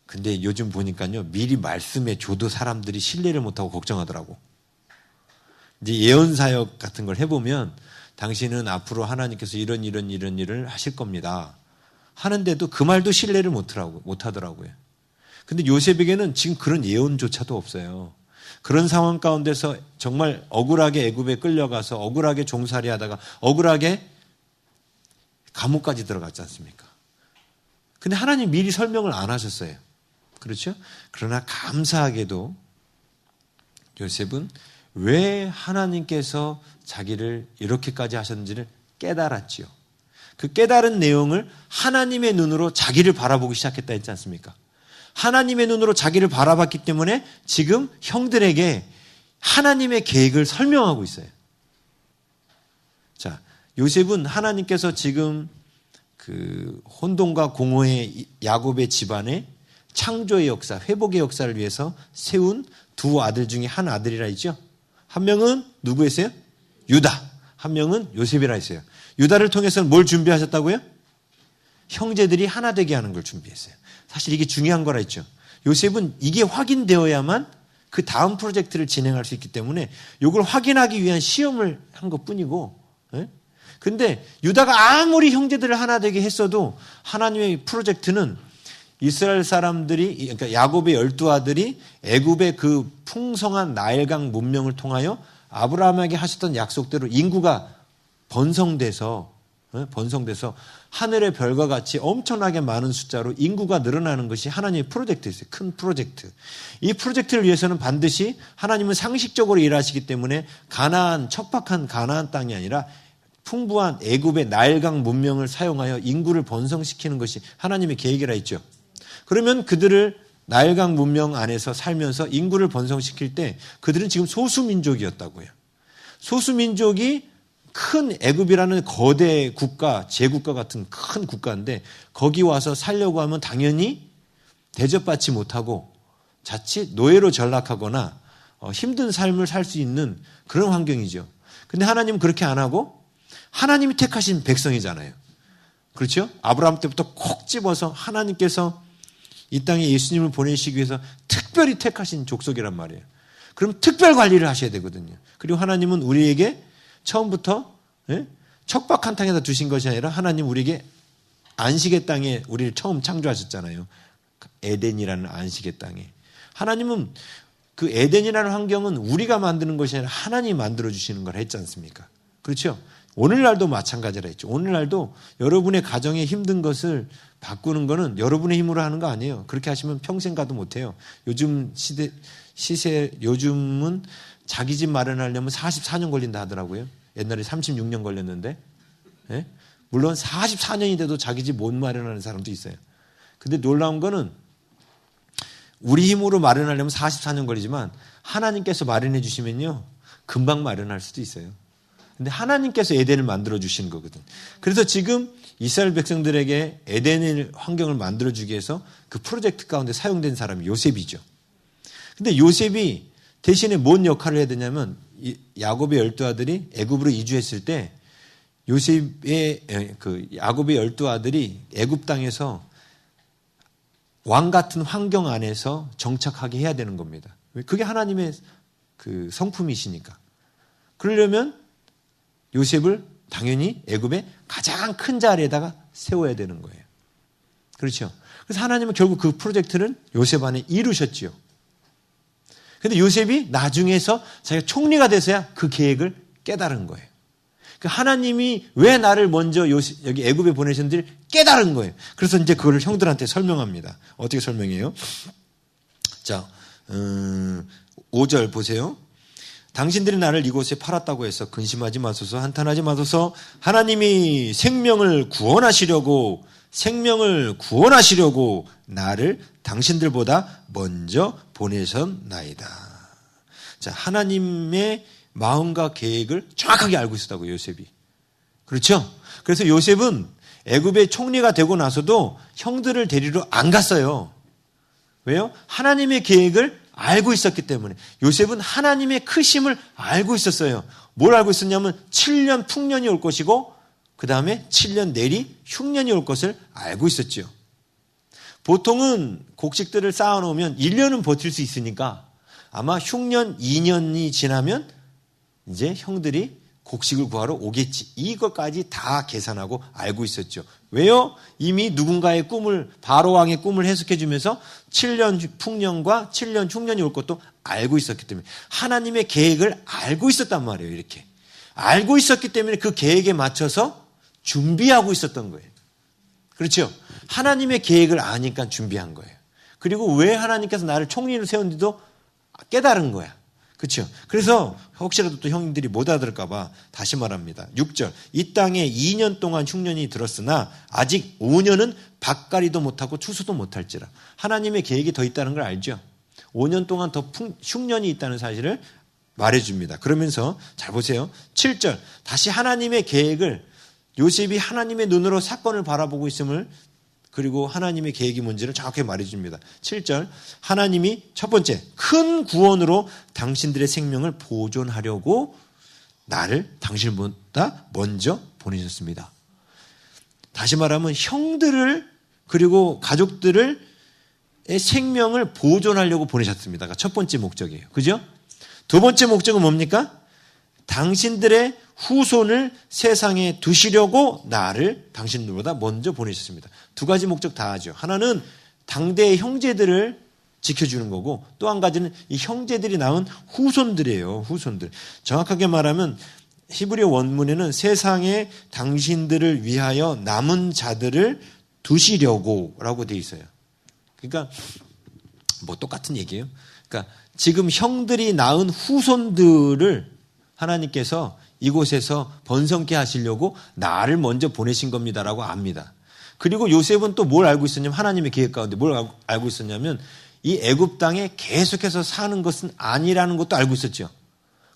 근데 요즘 보니까요. 미리 말씀해 줘도 사람들이 신뢰를 못하고 걱정하더라고. 이제 예언사역 같은 걸 해보면 당신은 앞으로 하나님께서 이런 일을 하실 겁니다. 하는데도 그 말도 신뢰를 못하더라고요. 근데 요셉에게는 지금 그런 예언조차도 없어요. 그런 상황 가운데서 정말 억울하게 애굽에 끌려가서 억울하게 종살이 하다가 억울하게 감옥까지 들어갔지 않습니까? 근데 하나님 미리 설명을 안 하셨어요. 그렇죠? 그러나 감사하게도 요셉은 왜 하나님께서 자기를 이렇게까지 하셨는지를 깨달았지요. 그 깨달은 내용을 하나님의 눈으로 자기를 바라보기 시작했다 했지 않습니까? 하나님의 눈으로 자기를 바라봤기 때문에 지금 형들에게 하나님의 계획을 설명하고 있어요. 자, 요셉은 하나님께서 지금 그 혼돈과 공허의 야곱의 집안에 창조의 역사, 회복의 역사를 위해서 세운 두 아들 중에 한 아들이라 했죠. 한 명은 누구였어요? 유다. 한 명은 요셉이라 했어요. 유다를 통해서는 뭘 준비하셨다고요? 형제들이 하나 되게 하는 걸 준비했어요. 사실 이게 중요한 거라 했죠. 요셉은 이게 확인되어야만 그 다음 프로젝트를 진행할 수 있기 때문에 이걸 확인하기 위한 시험을 한 것뿐이고, 근데 유다가 아무리 형제들을 하나 되게 했어도 하나님의 프로젝트는 이스라엘 사람들이, 그러니까 야곱의 12아들이 애굽의 그 풍성한 나일강 문명을 통하여 아브라함에게 하셨던 약속대로 인구가 번성돼서 하늘의 별과 같이 엄청나게 많은 숫자로 인구가 늘어나는 것이 하나님의 프로젝트였어요. 큰 프로젝트. 이 프로젝트를 위해서는 반드시 하나님은 상식적으로 일하시기 때문에 척박한 가나안 땅이 아니라 풍부한 애굽의 나일강 문명을 사용하여 인구를 번성시키는 것이 하나님의 계획이라 했죠. 그러면 그들을 나일강 문명 안에서 살면서 인구를 번성시킬 때 그들은 지금 소수민족이었다고요. 소수민족이 큰 애굽이라는 거대 국가, 제국가 같은 큰 국가인데 거기 와서 살려고 하면 당연히 대접받지 못하고 자칫 노예로 전락하거나 힘든 삶을 살 수 있는 그런 환경이죠. 근데 하나님은 그렇게 안 하고 하나님이 택하신 백성이잖아요. 그렇죠? 아브라함 때부터 콕 집어서 하나님께서 이 땅에 예수님을 보내시기 위해서 특별히 택하신 족속이란 말이에요. 그럼 특별 관리를 하셔야 되거든요. 그리고 하나님은 우리에게 처음부터 척박한 땅에다 두신 것이 아니라 하나님 우리에게 안식의 땅에 우리를 처음 창조하셨잖아요. 에덴이라는 안식의 땅에. 하나님은 그 에덴이라는 환경은 우리가 만드는 것이 아니라 하나님이 만들어주시는 걸 했지 않습니까? 그렇죠? 오늘날도 마찬가지라 했죠. 오늘날도 여러분의 가정에 힘든 것을 바꾸는 거는 여러분의 힘으로 하는 거 아니에요. 그렇게 하시면 평생 가도 못해요. 요즘은 자기 집 마련하려면 44년 걸린다 하더라고요. 옛날에 36년 걸렸는데. 물론 44년이 돼도 자기 집 못 마련하는 사람도 있어요. 근데 놀라운 거는 우리 힘으로 마련하려면 44년 걸리지만 하나님께서 마련해 주시면요. 금방 마련할 수도 있어요. 근데 하나님께서 에덴을 만들어 주시는 거거든. 그래서 지금 이스라엘 백성들에게 에덴의 환경을 만들어 주기 위해서 그 프로젝트 가운데 사용된 사람이 요셉이죠. 근데 요셉이 대신에 뭔 역할을 해야 되냐면 야곱의 12아들이 애굽으로 이주했을 때 요셉의 그 야곱의 12아들이 애굽 땅에서 왕 같은 환경 안에서 정착하게 해야 되는 겁니다. 그게 하나님의 그 성품이시니까. 그러려면 요셉을 당연히 애굽의 가장 큰 자리에다가 세워야 되는 거예요. 그렇죠. 그래서 하나님은 결국 그 프로젝트는 요셉 안에 이루셨지요. 그런데 요셉이 나중에서 자기가 총리가 돼서야 그 계획을 깨달은 거예요. 하나님이 왜 나를 먼저 여기 애굽에 보내셨는지를 깨달은 거예요. 그래서 이제 그걸 형들한테 설명합니다. 어떻게 설명해요? 자, 5절 보세요. 당신들이 나를 이곳에 팔았다고 해서 근심하지 마소서, 한탄하지 마소서. 하나님이 생명을 구원하시려고 나를 당신들보다 먼저 보내셨나이다. 자, 하나님의 마음과 계획을 정확하게 알고 있었다고 요셉이. 그렇죠? 그래서 요셉은 애굽의 총리가 되고 나서도 형들을 데리러 안 갔어요. 왜요? 하나님의 계획을 알고 있었기 때문에. 요셉은 하나님의 크심을 알고 있었어요. 뭘 알고 있었냐면 7년 풍년이 올 것이고 그 다음에 7년 내리 흉년이 올 것을 알고 있었죠. 보통은 곡식들을 쌓아놓으면 1년은 버틸 수 있으니까 아마 흉년 2년이 지나면 이제 형들이 곡식을 구하러 오겠지. 이것까지 다 계산하고 알고 있었죠. 왜요? 이미 누군가의 꿈을, 바로왕의 꿈을 해석해 주면서 7년 풍년과 7년 흉년이 올 것도 알고 있었기 때문에 하나님의 계획을 알고 있었단 말이에요. 이렇게. 알고 있었기 때문에 그 계획에 맞춰서 준비하고 있었던 거예요. 그렇죠? 하나님의 계획을 아니까 준비한 거예요. 그리고 왜 하나님께서 나를 총리로 세운지도 깨달은 거야. 그렇죠? 그래서 혹시라도 또 형님들이 못 알아들을까 봐 다시 말합니다. 6절. 이 땅에 2년 동안 흉년이 들었으나 아직 5년은 밭갈이도 못하고 추수도 못할지라. 하나님의 계획이 더 있다는 걸 알죠? 5년 동안 더 흉년이 있다는 사실을 말해줍니다. 그러면서 잘 보세요. 7절. 다시 하나님의 계획을 요셉이 하나님의 눈으로 사건을 바라보고 있음을 그리고 하나님의 계획이 뭔지를 정확하게 말해줍니다. 7절. 하나님이 첫 번째 큰 구원으로 당신들의 생명을 보존하려고 나를 당신보다 먼저 보내셨습니다. 다시 말하면 형들을 그리고 가족들의 생명을 보존하려고 보내셨습니다. 첫 번째 목적이에요. 그죠? 두 번째 목적은 뭡니까? 당신들의 후손을 세상에 두시려고 나를 당신들보다 먼저 보내셨습니다. 두 가지 목적 다 하죠. 하나는 당대의 형제들을 지켜주는 거고 또 한 가지는 이 형제들이 낳은 후손들이에요. 후손들. 정확하게 말하면 히브리어 원문에는 세상에 당신들을 위하여 남은 자들을 두시려고 라고 되어 있어요. 그러니까 뭐 똑같은 얘기예요. 그러니까 지금 형들이 낳은 후손들을 하나님께서 이곳에서 번성케 하시려고 나를 먼저 보내신 겁니다라고 압니다. 그리고 요셉은 또 뭘 알고 있었냐면 하나님의 계획 가운데 뭘 알고 있었냐면 이 애굽 땅에 계속해서 사는 것은 아니라는 것도 알고 있었죠.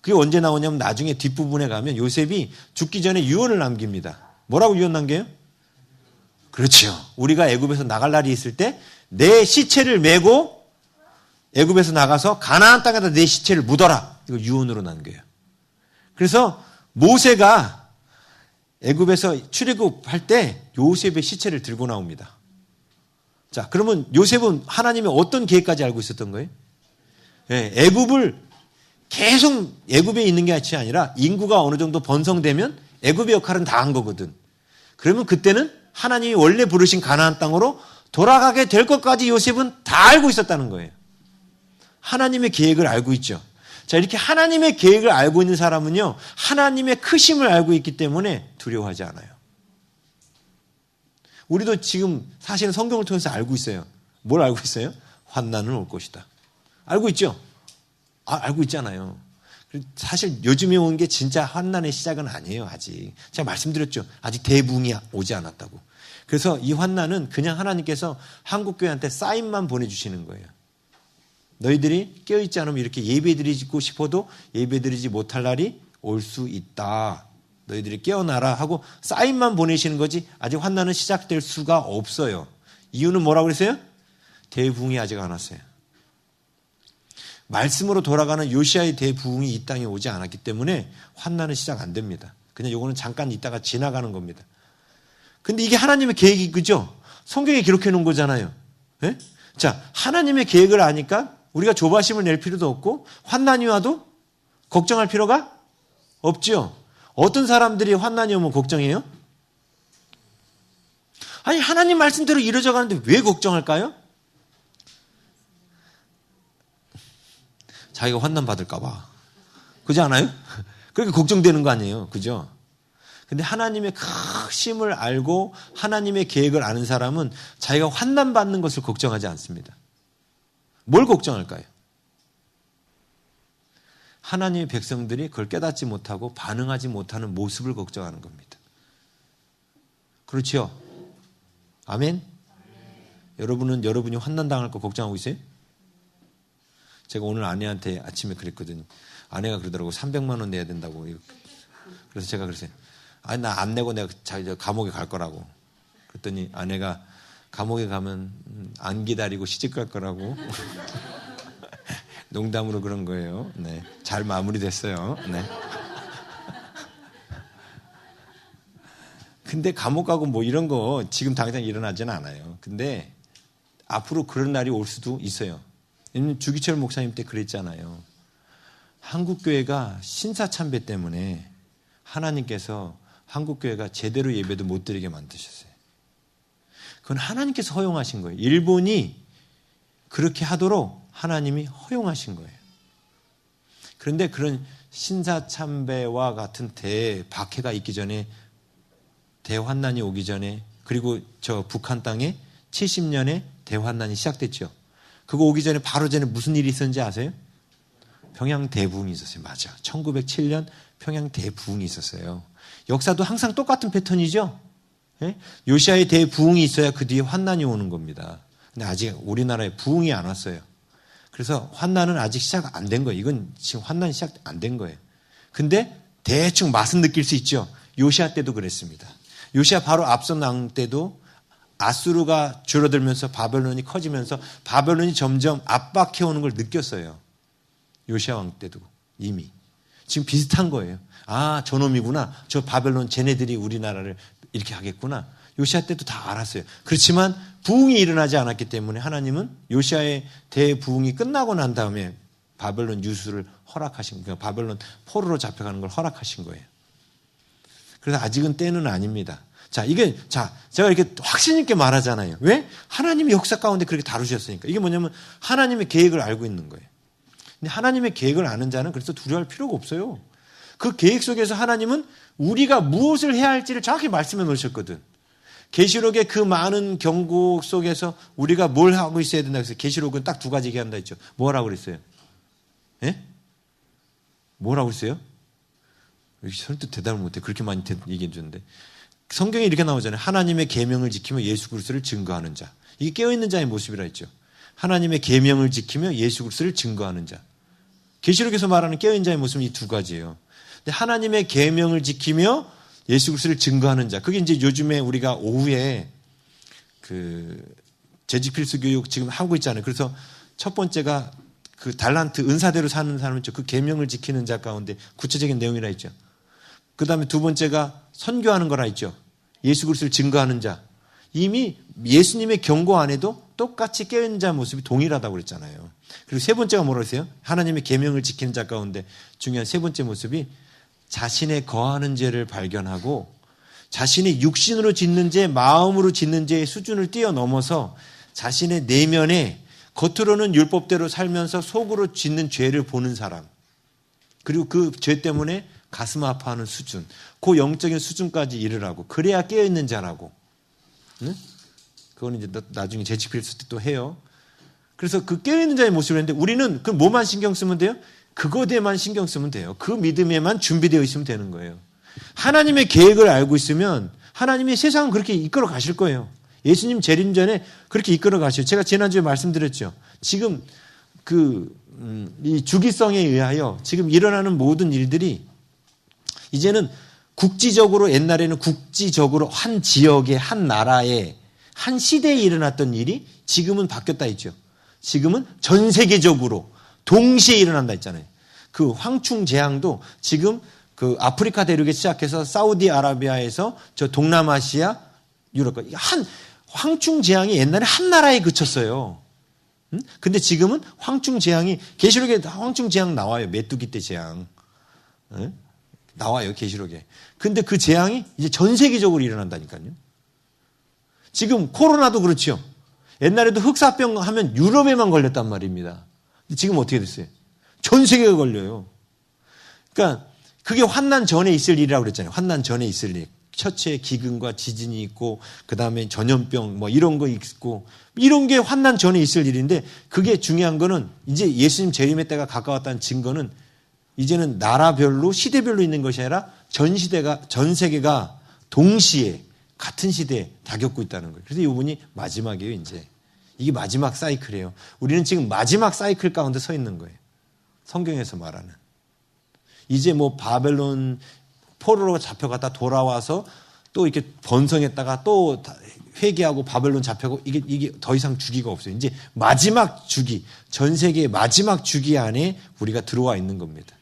그게 언제 나오냐면 나중에 뒷부분에 가면 요셉이 죽기 전에 유언을 남깁니다. 뭐라고 유언 남겨요? 그렇죠. 우리가 애굽에서 나갈 날이 있을 때 내 시체를 메고 애굽에서 나가서 가나안 땅에다 내 시체를 묻어라. 이거 유언으로 남겨요. 그래서 모세가 애굽에서 출애굽할 때 요셉의 시체를 들고 나옵니다. 자, 그러면 요셉은 하나님의 어떤 계획까지 알고 있었던 거예요? 네, 애굽을 계속 애굽에 있는 게 아니라 인구가 어느 정도 번성되면 애굽의 역할은 다 한 거거든. 그러면 그때는 하나님이 원래 부르신 가나안 땅으로 돌아가게 될 것까지 요셉은 다 알고 있었다는 거예요. 하나님의 계획을 알고 있죠. 자, 이렇게 하나님의 계획을 알고 있는 사람은요, 하나님의 크심을 알고 있기 때문에 두려워하지 않아요. 우리도 지금 사실은 성경을 통해서 알고 있어요. 뭘 알고 있어요? 환난은 올 것이다. 알고 있죠? 알고 있잖아요. 사실 요즘에 온 게 진짜 환난의 시작은 아니에요, 아직. 제가 말씀드렸죠. 아직 대붕이 오지 않았다고. 그래서 이 환난은 그냥 하나님께서 한국교회한테 사인만 보내주시는 거예요. 너희들이 깨어있지 않으면 이렇게 예배드리고 싶어도 예배드리지 못할 날이 올 수 있다. 너희들이 깨어나라 하고 사인만 보내시는 거지 아직 환난은 시작될 수가 없어요. 이유는 뭐라고 그랬어요? 대부흥이 아직 안 왔어요. 말씀으로 돌아가는 요시아의 대부흥이 이 땅에 오지 않았기 때문에 환난은 시작 안 됩니다. 그냥 요거는 잠깐 있다가 지나가는 겁니다. 근데 이게 하나님의 계획이 그죠? 성경에 기록해 놓은 거잖아요. 예? 자, 하나님의 계획을 아니까 우리가 조바심을 낼 필요도 없고 환난이 와도 걱정할 필요가 없죠. 어떤 사람들이 환난이 오면 걱정해요? 아니, 하나님 말씀대로 이루어져 가는데 왜 걱정할까요? 자기가 환난 받을까 봐. 그렇지 않아요? 그렇게 걱정되는 거 아니에요. 그죠? 근데 하나님의 크심을 알고 하나님의 계획을 아는 사람은 자기가 환난 받는 것을 걱정하지 않습니다. 뭘 걱정할까요? 하나님의 백성들이 그걸 깨닫지 못하고 반응하지 못하는 모습을 걱정하는 겁니다. 그렇죠? 아멘? 여러분은 여러분이 환난당할 거 걱정하고 있어요? 제가 오늘 아내한테 아침에 그랬거든요. 아내가 그러더라고 300만 원 내야 된다고. 그래서 제가 그랬어요. 아니 나 안 내고 내가 감옥에 갈 거라고. 그랬더니 아내가 감옥에 가면 안 기다리고 시집 갈 거라고. 농담으로 그런 거예요. 네, 잘 마무리됐어요. 네. 근데 감옥 가고 뭐 이런 거 지금 당장 일어나지는 않아요. 근데 앞으로 그런 날이 올 수도 있어요. 주기철 목사님 때 그랬잖아요. 한국교회가 신사참배 때문에 하나님께서 한국교회가 제대로 예배도 못 드리게 만드셨어요. 그건 하나님께서 허용하신 거예요. 일본이 그렇게 하도록 하나님이 허용하신 거예요. 그런데 그런 신사참배와 같은 대박해가 있기 전에 대환난이 오기 전에 그리고 저 북한 땅에 70년에 대환난이 시작됐죠. 그거 오기 전에 바로 전에 무슨 일이 있었는지 아세요? 평양 대부흥이 있었어요. 맞아. 1907년 평양 대부흥이 있었어요. 역사도 항상 똑같은 패턴이죠. 예? 요시아의 대부흥이 있어야 그 뒤에 환난이 오는 겁니다. 근데 아직 우리나라에 부흥이 안 왔어요. 그래서 환난은 아직 시작 안 된 거예요. 이건 지금 환난이 시작 안 된 거예요. 근데 대충 맛은 느낄 수 있죠. 요시아 때도 그랬습니다. 요시아 바로 앞선 왕 때도 아수르가 줄어들면서 바벨론이 커지면서 바벨론이 점점 압박해오는 걸 느꼈어요. 요시아 왕 때도 이미. 지금 비슷한 거예요. 아, 저놈이구나. 저 바벨론 쟤네들이 우리나라를 이렇게 하겠구나. 요시아 때도 다 알았어요. 그렇지만 부흥이 일어나지 않았기 때문에 하나님은 요시아의 대부흥이 끝나고 난 다음에 바벨론 유수를 허락하신 거예요. 바벨론 포로로 잡혀가는 걸 허락하신 거예요. 그래서 아직은 때는 아닙니다. 자, 제가 이렇게 확신 있게 말하잖아요. 왜? 하나님의 역사 가운데 그렇게 다루셨으니까. 이게 뭐냐면 하나님의 계획을 알고 있는 거예요. 근데 하나님의 계획을 아는 자는 그래서 두려워할 필요가 없어요. 그 계획 속에서 하나님은 우리가 무엇을 해야 할지를 정확히 말씀해 놓으셨거든. 계시록의 그 많은 경고 속에서 우리가 뭘 하고 있어야 된다 그래서 계시록은 딱 두 가지 얘기한다 했죠. 뭐라고 그랬어요? 예? 뭐라고 했어요? 선뜻 대답을 못해. 그렇게 많이 얘기해 주는데. 성경에 이렇게 나오잖아요. 하나님의 계명을 지키며 예수 그리스도를 증거하는 자. 이게 깨어있는 자의 모습이라 했죠. 하나님의 계명을 지키며 예수 그리스도를 증거하는 자. 계시록에서 말하는 깨어있는 자의 모습은 이 두 가지예요. 근데 하나님의 계명을 지키며 예수 그리스도를 증거하는 자. 그게 이제 요즘에 우리가 오후에 그 재직 필수 교육 지금 하고 있잖아요. 그래서 첫 번째가 그 달란트 은사대로 사는 사람 있죠. 그 계명을 지키는 자 가운데 구체적인 내용이라 했죠. 그 다음에 두 번째가 선교하는 거라 했죠. 예수 그리스도를 증거하는 자. 이미 예수님의 경고 안에도 똑같이 깨어있는 자 모습이 동일하다고 그랬잖아요. 그리고 세 번째가 뭐라고 했어요? 하나님의 계명을 지키는 자 가운데 중요한 세 번째 모습이 자신의 거하는 죄를 발견하고 자신의 육신으로 짓는 죄, 마음으로 짓는 죄의 수준을 뛰어넘어서 자신의 내면에 겉으로는 율법대로 살면서 속으로 짓는 죄를 보는 사람. 그리고 그 죄 때문에 가슴 아파하는 수준. 그 영적인 수준까지 이르라고. 그래야 깨어있는 자라고. 응? 그거는 이제 나중에 재직 필수 때 또 해요. 그래서 그 깨어있는 자의 모습을 했는데 우리는 그 뭐만 신경 쓰면 돼요? 그거에만 신경 쓰면 돼요. 그 믿음에만 준비되어 있으면 되는 거예요. 하나님의 계획을 알고 있으면 하나님이 세상은 그렇게 이끌어 가실 거예요. 예수님 재림 전에 그렇게 이끌어 가시죠. 제가 지난주에 말씀드렸죠. 지금 이 주기성에 의하여 지금 일어나는 모든 일들이 이제는 국지적으로 옛날에는 국지적으로 한 지역에 한 나라에 한 시대에 일어났던 일이 지금은 바뀌었다 했죠. 지금은 전 세계적으로 동시에 일어난다 했잖아요. 그 황충 재앙도 지금 그 아프리카 대륙에 시작해서 사우디아라비아에서 저 동남아시아, 유럽까지 한 황충 재앙이 옛날에 한 나라에 그쳤어요. 근데 지금은 황충 재앙이 계시록에 황충 재앙 나와요. 메뚜기 때 재앙. 나와요. 계시록에. 근데 그 재앙이 이제 전 세계적으로 일어난다니까요. 지금 코로나도 그렇죠. 옛날에도 흑사병 하면 유럽에만 걸렸단 말입니다. 근데 지금 어떻게 됐어요? 전 세계가 걸려요. 그러니까 그게 환난 전에 있을 일이라고 그랬잖아요. 환난 전에 있을 일. 첫째 기근과 지진이 있고 그다음에 전염병 뭐 이런 거 있고 이런 게 환난 전에 있을 일인데 그게 중요한 거는 이제 예수님 재림의 때가 가까웠다는 증거는 이제는 나라별로 시대별로 있는 것이 아니라 전 세계가 동시에 같은 시대에 다 겪고 있다는 거예요. 그래서 이분이 마지막이에요. 이제 이게 마지막 사이클이에요. 우리는 지금 마지막 사이클 가운데 서 있는 거예요. 성경에서 말하는. 이제 뭐 바벨론 포로로 잡혀갔다 돌아와서 또 이렇게 번성했다가 또 회개하고 바벨론 잡혀고 이게 더 이상 주기가 없어요. 이제 마지막 주기, 전 세계의 마지막 주기 안에 우리가 들어와 있는 겁니다.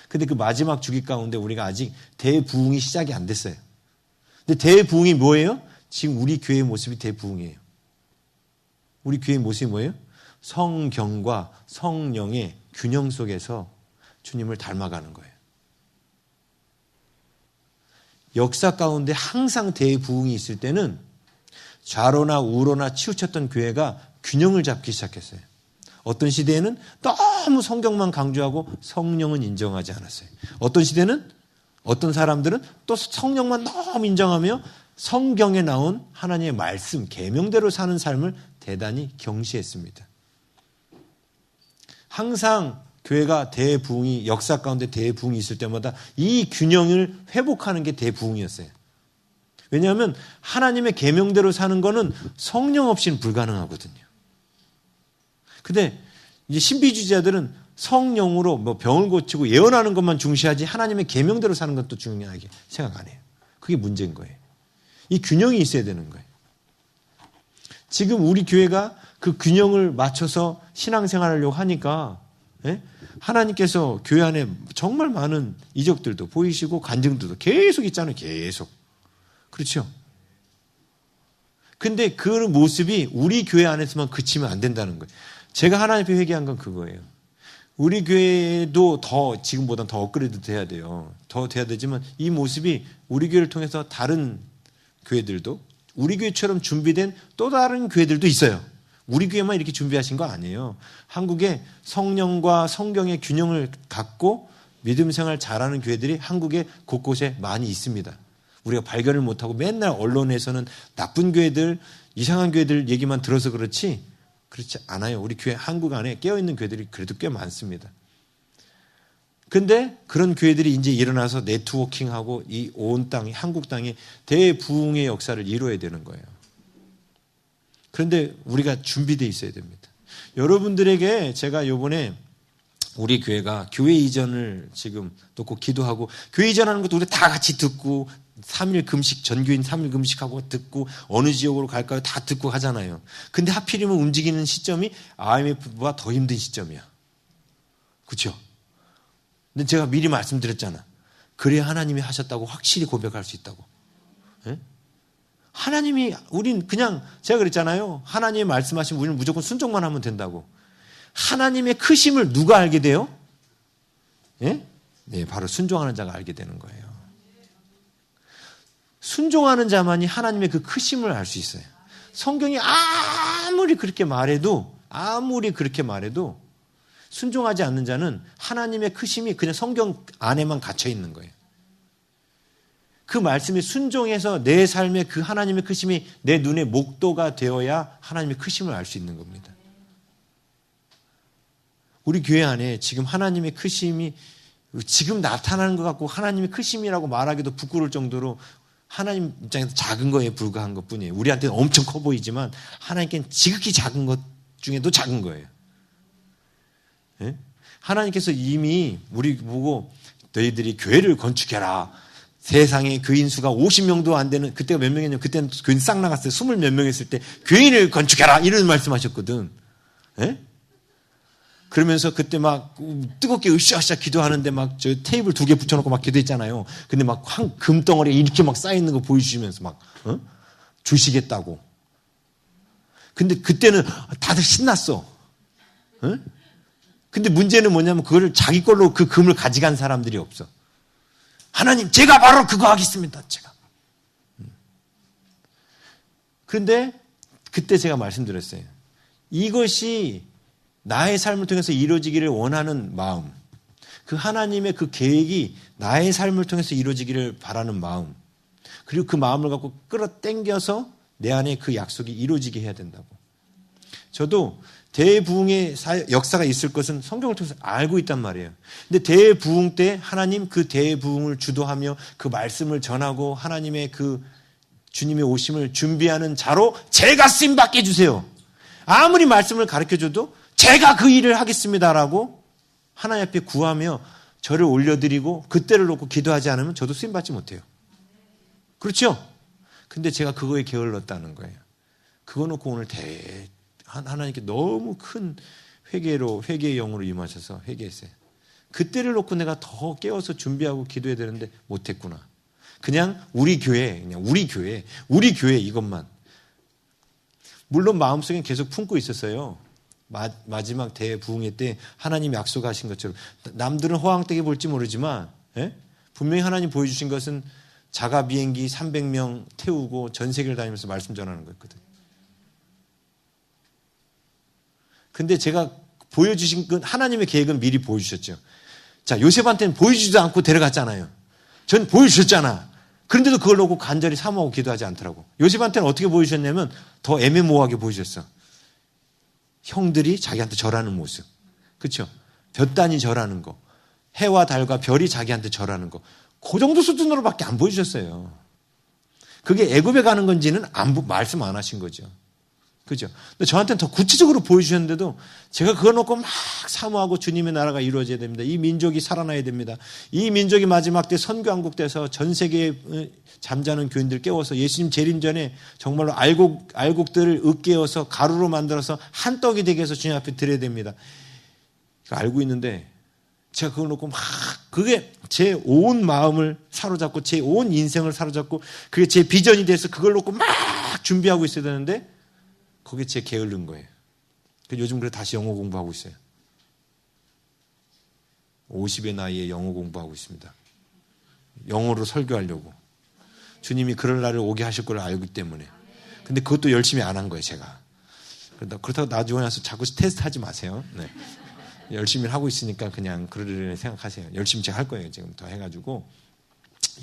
근데 그 마지막 주기 가운데 우리가 아직 대부흥이 시작이 안 됐어요. 근데 대부흥이 뭐예요? 지금 우리 교회의 모습이 대부흥이에요. 우리 교회의 모습이 뭐예요? 성경과 성령의 균형 속에서 주님을 닮아가는 거예요. 역사 가운데 항상 대부흥이 있을 때는 좌로나 우로나 치우쳤던 교회가 균형을 잡기 시작했어요. 어떤 시대에는 너무 성경만 강조하고 성령은 인정하지 않았어요. 어떤 시대는 어떤 사람들은 또 성령만 너무 인정하며 성경에 나온 하나님의 말씀, 계명대로 사는 삶을 대단히 경시했습니다. 항상 교회가 대부흥이 역사 가운데 대부흥이 있을 때마다 이 균형을 회복하는 게 대부흥이었어요. 왜냐하면 하나님의 계명대로 사는 거는 성령 없이는 불가능하거든요. 근데 이제 신비주의자들은 성령으로 뭐 병을 고치고 예언하는 것만 중시하지 하나님의 계명대로 사는 것도 중요하게 생각 안 해요. 그게 문제인 거예요. 이 균형이 있어야 되는 거예요. 지금 우리 교회가 그 균형을 맞춰서 신앙생활하려고 하니까 하나님께서 교회 안에 정말 많은 이적들도 보이시고 간증들도 계속 있잖아요. 계속. 그렇죠? 근데 그 모습이 우리 교회 안에서만 그치면 안 된다는 거예요. 제가 하나님 앞에 회개한 건 그거예요. 우리 교회도 더 지금보다 더 업그레이드 돼야 돼요. 더 돼야 되지만 이 모습이 우리 교회를 통해서 다른 교회들도 우리 교회처럼 준비된 또 다른 교회들도 있어요. 우리 교회만 이렇게 준비하신 거 아니에요. 한국에 성령과 성경의 균형을 갖고 믿음 생활 잘하는 교회들이 한국에 곳곳에 많이 있습니다. 우리가 발견을 못하고 맨날 언론에서는 나쁜 교회들, 이상한 교회들 얘기만 들어서 그렇지 않아요. 우리 교회 한국 안에 깨어있는 교회들이 그래도 꽤 많습니다. 근데 그런 교회들이 이제 일어나서 네트워킹하고 이 온 땅, 한국 땅에 대부흥의 역사를 이루어야 되는 거예요. 그런데 우리가 준비되어 있어야 됩니다. 여러분들에게 제가 이번에 우리 교회가 교회 이전을 지금 놓고 기도하고 교회 이전하는 것도 우리 다 같이 듣고 3일 금식, 전교인 3일 금식하고 듣고 어느 지역으로 갈까요? 다 듣고 하잖아요. 근데 하필이면 움직이는 시점이 IMF보다 더 힘든 시점이야. 그렇죠? 근데 제가 미리 말씀드렸잖아. 그래야 하나님이 하셨다고 확실히 고백할 수 있다고. 네? 하나님이 우린 그냥 제가 그랬잖아요. 하나님이 말씀하시면 우리는 무조건 순종만 하면 된다고. 하나님의 크심을 누가 알게 돼요? 네? 네, 바로 순종하는 자가 알게 되는 거예요. 순종하는 자만이 하나님의 그 크심을 알 수 있어요. 성경이 아무리 그렇게 말해도 순종하지 않는 자는 하나님의 크심이 그냥 성경 안에만 갇혀 있는 거예요. 그 말씀에 순종해서 내 삶에 그 하나님의 크심이 내 눈의 목도가 되어야 하나님의 크심을 알 수 있는 겁니다. 우리 교회 안에 지금 하나님의 크심이 지금 나타나는 것 같고 하나님의 크심이라고 말하기도 부끄러울 정도로 하나님 입장에서 작은 거에 불과한 것뿐이에요. 우리한테는 엄청 커 보이지만 하나님께는 지극히 작은 것 중에도 작은 거예요. 네? 하나님께서 이미 우리 보고 너희들이 교회를 건축해라. 세상에 교인 수가 50명도 안 되는, 그때가 몇 명이냐면 그때는 교인 싹 나갔어요. 20몇 명 했을 때 교인을 건축해라 이런 말씀하셨거든. 네? 그러면서 그때 막 뜨겁게 으쌰으쌰 기도하는데 막 저 테이블 2개 붙여놓고 막 기도했잖아요. 근데 막 한 금덩어리가 이렇게 막 쌓여있는 거 보여주시면서 막, 주시겠다고. 근데 그때는 다들 신났어. 근데 문제는 뭐냐면 그걸 자기 걸로 그 금을 가져간 사람들이 없어. 하나님, 제가 바로 그거 하겠습니다. 제가. 그런데 그때 제가 말씀드렸어요. 이것이 나의 삶을 통해서 이루어지기를 원하는 마음, 그 하나님의 그 계획이 나의 삶을 통해서 이루어지기를 바라는 마음, 그리고 그 마음을 갖고 끌어당겨서 내 안에 그 약속이 이루어지게 해야 된다고. 저도 대부흥의 역사가 있을 것은 성경을 통해서 알고 있단 말이에요. 근데 대부흥 때 하나님 그 대부흥을 주도하며 그 말씀을 전하고 하나님의 그 주님의 오심을 준비하는 자로 제가 쓰임받게 해주세요. 아무리 말씀을 가르쳐줘도 제가 그 일을 하겠습니다라고 하나님 앞에 구하며 저를 올려드리고 그때를 놓고 기도하지 않으면 저도 쓰임받지 못해요. 그렇죠? 근데 제가 그거에 게을렀다는 거예요. 그거 놓고 오늘 하나님께 너무 큰 회개의 영으로 임하셔서 회개했어요. 그때를 놓고 내가 더 깨워서 준비하고 기도해야 되는데 못했구나. 그냥 우리 교회 이것만. 물론 마음속엔 계속 품고 있었어요. 마지막 대부흥회 때 하나님이 약속하신 것처럼. 남들은 허황되게 볼지 모르지만 분명히 하나님 보여주신 것은 자가 비행기 300명 태우고 전 세계를 다니면서 말씀 전하는 거였거든요. 근데 제가 보여주신 건 하나님의 계획은 미리 보여주셨죠. 자, 요셉한테는 보여주지도 않고 데려갔잖아요. 전 보여주셨잖아. 그런데도 그걸 놓고 간절히 사모하고 기도하지 않더라고. 요셉한테는 어떻게 보여주셨냐면 더 애매모호하게 보여주셨어. 형들이 자기한테 절하는 모습. 그렇죠? 볕단이 절하는 거. 해와 달과 별이 자기한테 절하는 거. 그 정도 수준으로밖에 안 보여주셨어요. 그게 애굽에 가는 건지는 말씀 안 하신 거죠. 그죠? 근데 저한테는 더 구체적으로 보여주셨는데도 제가 그거 놓고 막 사모하고 주님의 나라가 이루어져야 됩니다. 이 민족이 살아나야 됩니다. 이 민족이 마지막 때 선교한국 돼서 전 세계에 잠자는 교인들 깨워서 예수님 재림 전에 정말로 알곡들을 으깨어서 가루로 만들어서 한 떡이 되게 해서 주님 앞에 드려야 됩니다. 알고 있는데 제가 그걸 놓고 막 그게 제 온 마음을 사로잡고 제 온 인생을 사로잡고 그게 제 비전이 돼서 그걸 놓고 막 준비하고 있어야 되는데 그게 제 게으른 거예요. 요즘 그래 다시 영어 공부하고 있어요. 50의 나이에 영어 공부하고 있습니다. 영어로 설교하려고. 주님이 그럴 날을 오게 하실 걸 알기 때문에. 근데 그것도 열심히 안 한 거예요, 제가. 그렇다고 나중에 와서 자꾸 테스트하지 마세요. 네. 열심히 하고 있으니까 그냥 그러려니 생각하세요. 열심히 제가 할 거예요, 지금 더 해가지고.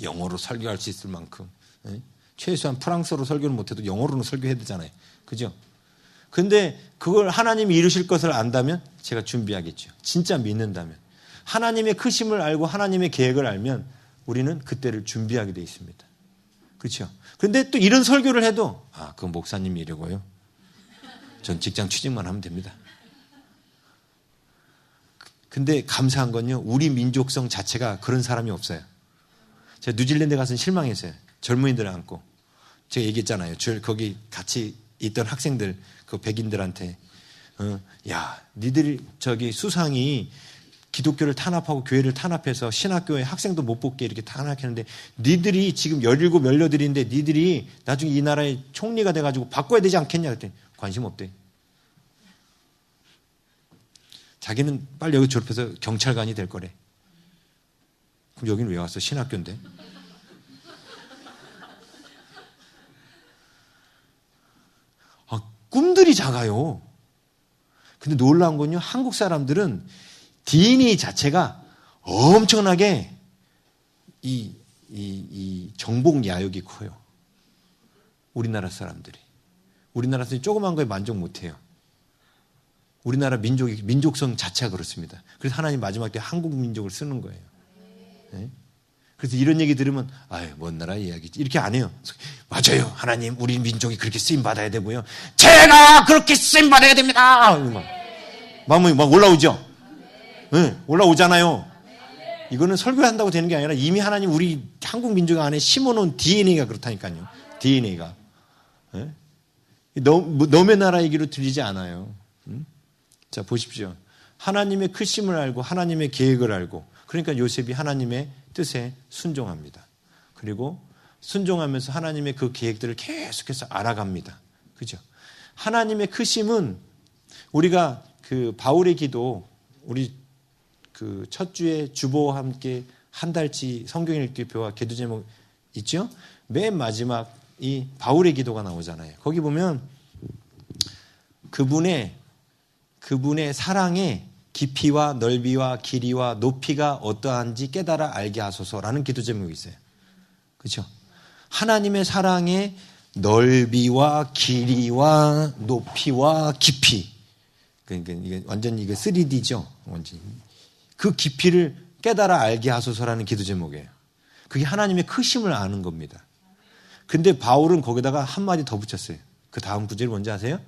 영어로 설교할 수 있을 만큼. 네? 최소한 프랑스어로 설교를 못해도 영어로는 설교해야 되잖아요. 그죠? 근데 그걸 하나님이 이루실 것을 안다면 제가 준비하겠죠. 진짜 믿는다면. 하나님의 크심을 알고 하나님의 계획을 알면 우리는 그때를 준비하게 돼 있습니다. 그렇죠? 그런데 또 이런 설교를 해도 그건 목사님 일이고요. 전 직장 취직만 하면 됩니다. 근데 감사한 건요. 우리 민족성 자체가 그런 사람이 없어요. 제가 뉴질랜드 가서 실망했어요. 젊은이들 안고. 제가 얘기했잖아요. 거기 같이 있던 학생들, 그 백인들한테, 야, 니들이 수상이 기독교를 탄압하고 교회를 탄압해서 신학교에 학생도 못 뽑게 이렇게 탄압했는데 니들이 지금 17, 18인데 니들이 나중에 이 나라의 총리가 돼가지고 바꿔야 되지 않겠냐 그랬더니 관심 없대. 자기는 빨리 여기 졸업해서 경찰관이 될 거래. 그럼 여기는 왜 왔어? 신학교인데. 꿈들이 작아요. 근데 놀라운 건요. 한국 사람들은 DNA 자체가 엄청나게 이 정복 야욕이 커요. 우리나라 사람들이. 우리나라 사람들이 조그만 거에 만족 못해요. 우리나라 민족성 자체가 그렇습니다. 그래서 하나님 마지막 때 한국 민족을 쓰는 거예요. 네? 그래서 이런 얘기 들으면 먼 나라 이야기지 이렇게 안 해요. 맞아요. 하나님 우리 민족이 그렇게 쓰임받아야 되고요. 제가 그렇게 쓰임받아야 됩니다. 마음이 막 올라오죠. 네, 올라오잖아요. 이거는 설교한다고 되는 게 아니라 이미 하나님 우리 한국 민족 안에 심어놓은 DNA가 그렇다니까요. DNA가. 네? 너의 나라 얘기로 들리지 않아요. 자 보십시오. 하나님의 크심을 알고 하나님의 계획을 알고 그러니까 요셉이 하나님의 뜻에 순종합니다. 그리고 순종하면서 하나님의 그 계획들을 계속해서 알아갑니다. 그죠? 하나님의 크심은 우리가 그 바울의 기도 우리 그 첫 주에 주보와 함께 한 달치 성경 읽기표와 기도 제목 있죠? 맨 마지막 이 바울의 기도가 나오잖아요. 거기 보면 그분의 사랑의 깊이와 넓이와 길이와 높이가 어떠한지 깨달아 알게 하소서라는 기도 제목이 있어요. 그렇죠? 하나님의 사랑의 넓이와 길이와 높이와 깊이. 그러니까 이게 완전 이게 3D죠. 완전 그 깊이를 깨달아 알게 하소서라는 기도 제목이에요. 그게 하나님의 크심을 아는 겁니다. 근데 바울은 거기다가 한마디 더 붙였어요. 그 다음 구절이 뭔지 아세요?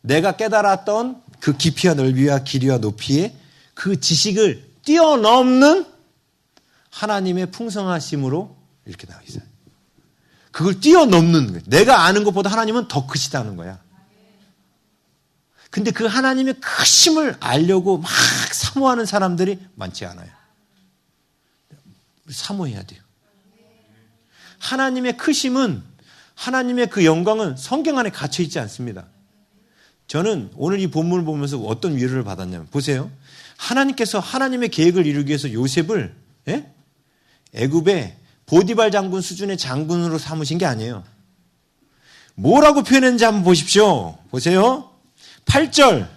내가 깨달았던 그 깊이와 넓이와 길이와 높이의 그 지식을 뛰어넘는 하나님의 풍성하심으로 이렇게 나와 있어요. 그걸 뛰어넘는 거예요. 내가 아는 것보다 하나님은 더 크시다는 거야. 근데 그 하나님의 크심을 알려고 막 사모하는 사람들이 많지 않아요. 사모해야 돼요. 하나님의 크심은 하나님의 그 영광은 성경 안에 갇혀 있지 않습니다. 저는 오늘 이 본문을 보면서 어떤 위로를 받았냐면 보세요. 하나님께서 하나님의 계획을 이루기 위해서 요셉을 애굽의 보디발 장군 수준의 장군으로 삼으신 게 아니에요. 뭐라고 표현했는지 한번 보십시오. 보세요. 8절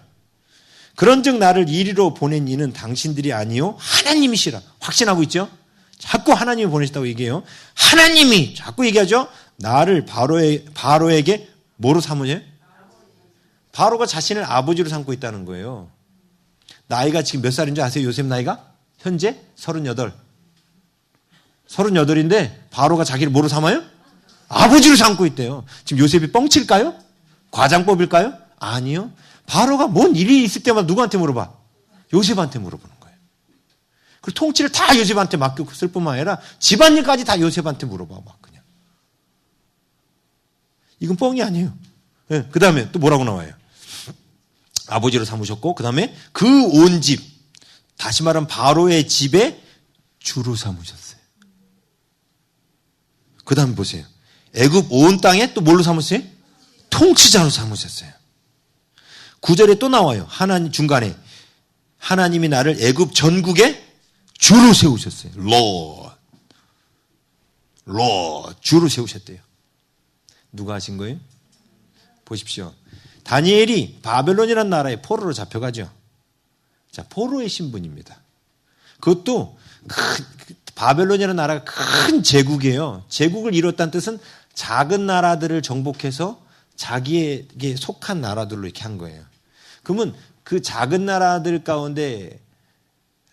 그런즉 나를 이리로 보낸 이는 당신들이 아니요 하나님이시라. 확신하고 있죠. 자꾸 하나님이 보내셨다고 얘기해요. 하나님이 자꾸 얘기하죠. 나를 바로에게 뭐로 삼으세요? 바로가 자신을 아버지로 삼고 있다는 거예요. 나이가 지금 몇 살인 줄 아세요? 요셉 나이가? 현재 38. 38인데 바로가 자기를 뭐로 삼아요? 아버지로 삼고 있대요. 지금 요셉이 뻥칠까요? 과장법일까요? 아니요. 바로가 뭔 일이 있을 때마다 누구한테 물어봐? 요셉한테 물어보는 거예요. 그리고 통치를 다 요셉한테 맡겼을 뿐만 아니라 집안일까지 다 요셉한테 물어봐. 막 그냥. 이건 뻥이 아니에요. 네, 그 다음에 또 뭐라고 나와요? 아버지로 삼으셨고 그 다음에 그 온 집, 다시 말하면 바로의 집에 주로 삼으셨어요. 그 다음에 보세요. 애굽 온 땅에 또 뭘로 삼으셨어요? 통치자로 삼으셨어요. 9절에 또 나와요. 하나님 중간에 하나님이 나를 애굽 전국에 주로 세우셨어요. 주로 세우셨대요. 누가 하신 거예요? 보십시오. 다니엘이 바벨론이라는 나라에 포로로 잡혀가죠. 자, 포로의 신분입니다. 그것도 바벨론이라는 나라가 큰 제국이에요. 제국을 이뤘다는 뜻은 작은 나라들을 정복해서 자기에게 속한 나라들로 이렇게 한 거예요. 그러면 그 작은 나라들 가운데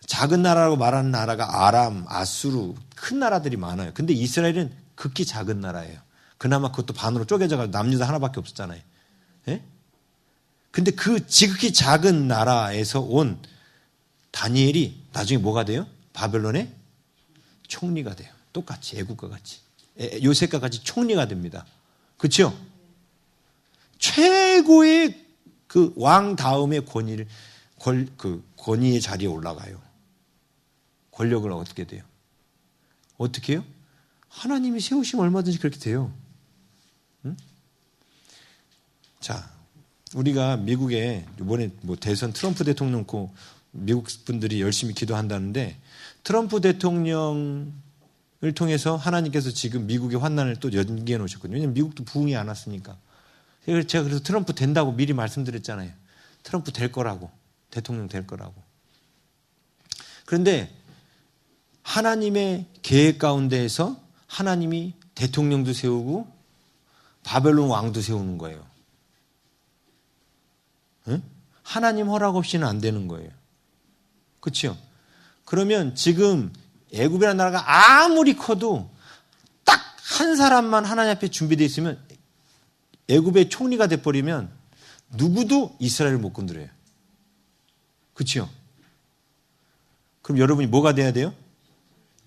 작은 나라라고 말하는 나라가 아람, 아수르 큰 나라들이 많아요. 근데 이스라엘은 극히 작은 나라예요. 그나마 그것도 반으로 쪼개져가지고 남유다 하나밖에 없었잖아요. 예? 근데 그 지극히 작은 나라에서 온 다니엘이 나중에 뭐가 돼요? 바벨론의 총리가 돼요. 똑같이 애국과 같이. 요셉과 같이 총리가 됩니다. 그렇죠? 최고의 그 왕 다음의 권위의 자리에 올라가요. 권력을 얻게 돼요. 어떻게 해요? 하나님이 세우시면 얼마든지 그렇게 돼요. 응? 자, 우리가 미국에 이번에 뭐 대선 트럼프 대통령 놓고 미국 분들이 열심히 기도한다는데 트럼프 대통령을 통해서 하나님께서 지금 미국의 환난을 또 연기해 놓으셨거든요. 왜냐하면 미국도 부흥이 안 왔으니까. 제가 그래서 트럼프 된다고 미리 말씀드렸잖아요. 트럼프 될 거라고. 대통령 될 거라고. 그런데 하나님의 계획 가운데에서 하나님이 대통령도 세우고 바벨론 왕도 세우는 거예요. 응? 하나님 허락 없이는 안 되는 거예요. 그렇죠? 그러면 지금 애굽이라는 나라가 아무리 커도 딱 한 사람만 하나님 앞에 준비되어 있으면 애굽의 총리가 돼버리면 누구도 이스라엘을 못 건드려요. 그렇죠? 그럼 여러분이 뭐가 돼야 돼요?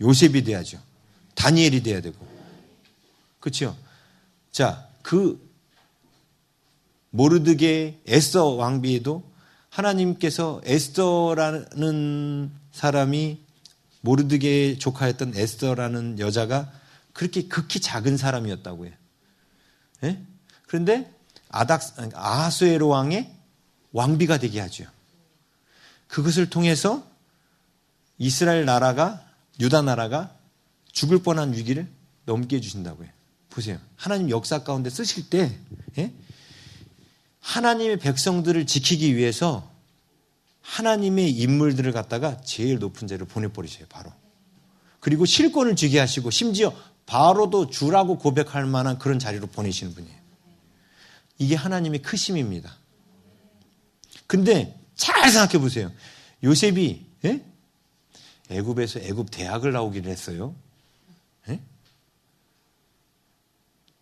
요셉이 돼야죠. 다니엘이 돼야 되고. 그렇죠? 자, 그 모르드게 에스더 왕비에도 하나님께서 에스더라는 사람이 모르드게의 조카였던 에스더라는 여자가 그렇게 극히 작은 사람이었다고 해요. 예? 그런데 아하수에로 왕의 왕비가 되게 하죠. 그것을 통해서 이스라엘 나라가, 유다 나라가 죽을 뻔한 위기를 넘게 해주신다고 해요. 보세요. 하나님 역사 가운데 쓰실 때, 예? 하나님의 백성들을 지키기 위해서 하나님의 인물들을 갖다가 제일 높은 자리로 보내버리세요, 바로. 그리고 실권을 쥐게 하시고 심지어 바로도 주라고 고백할 만한 그런 자리로 보내시는 분이에요. 이게 하나님의 크심입니다. 근데 잘 생각해 보세요. 요셉이 예? 애굽에서 애굽 대학을 나오기를 했어요. 예?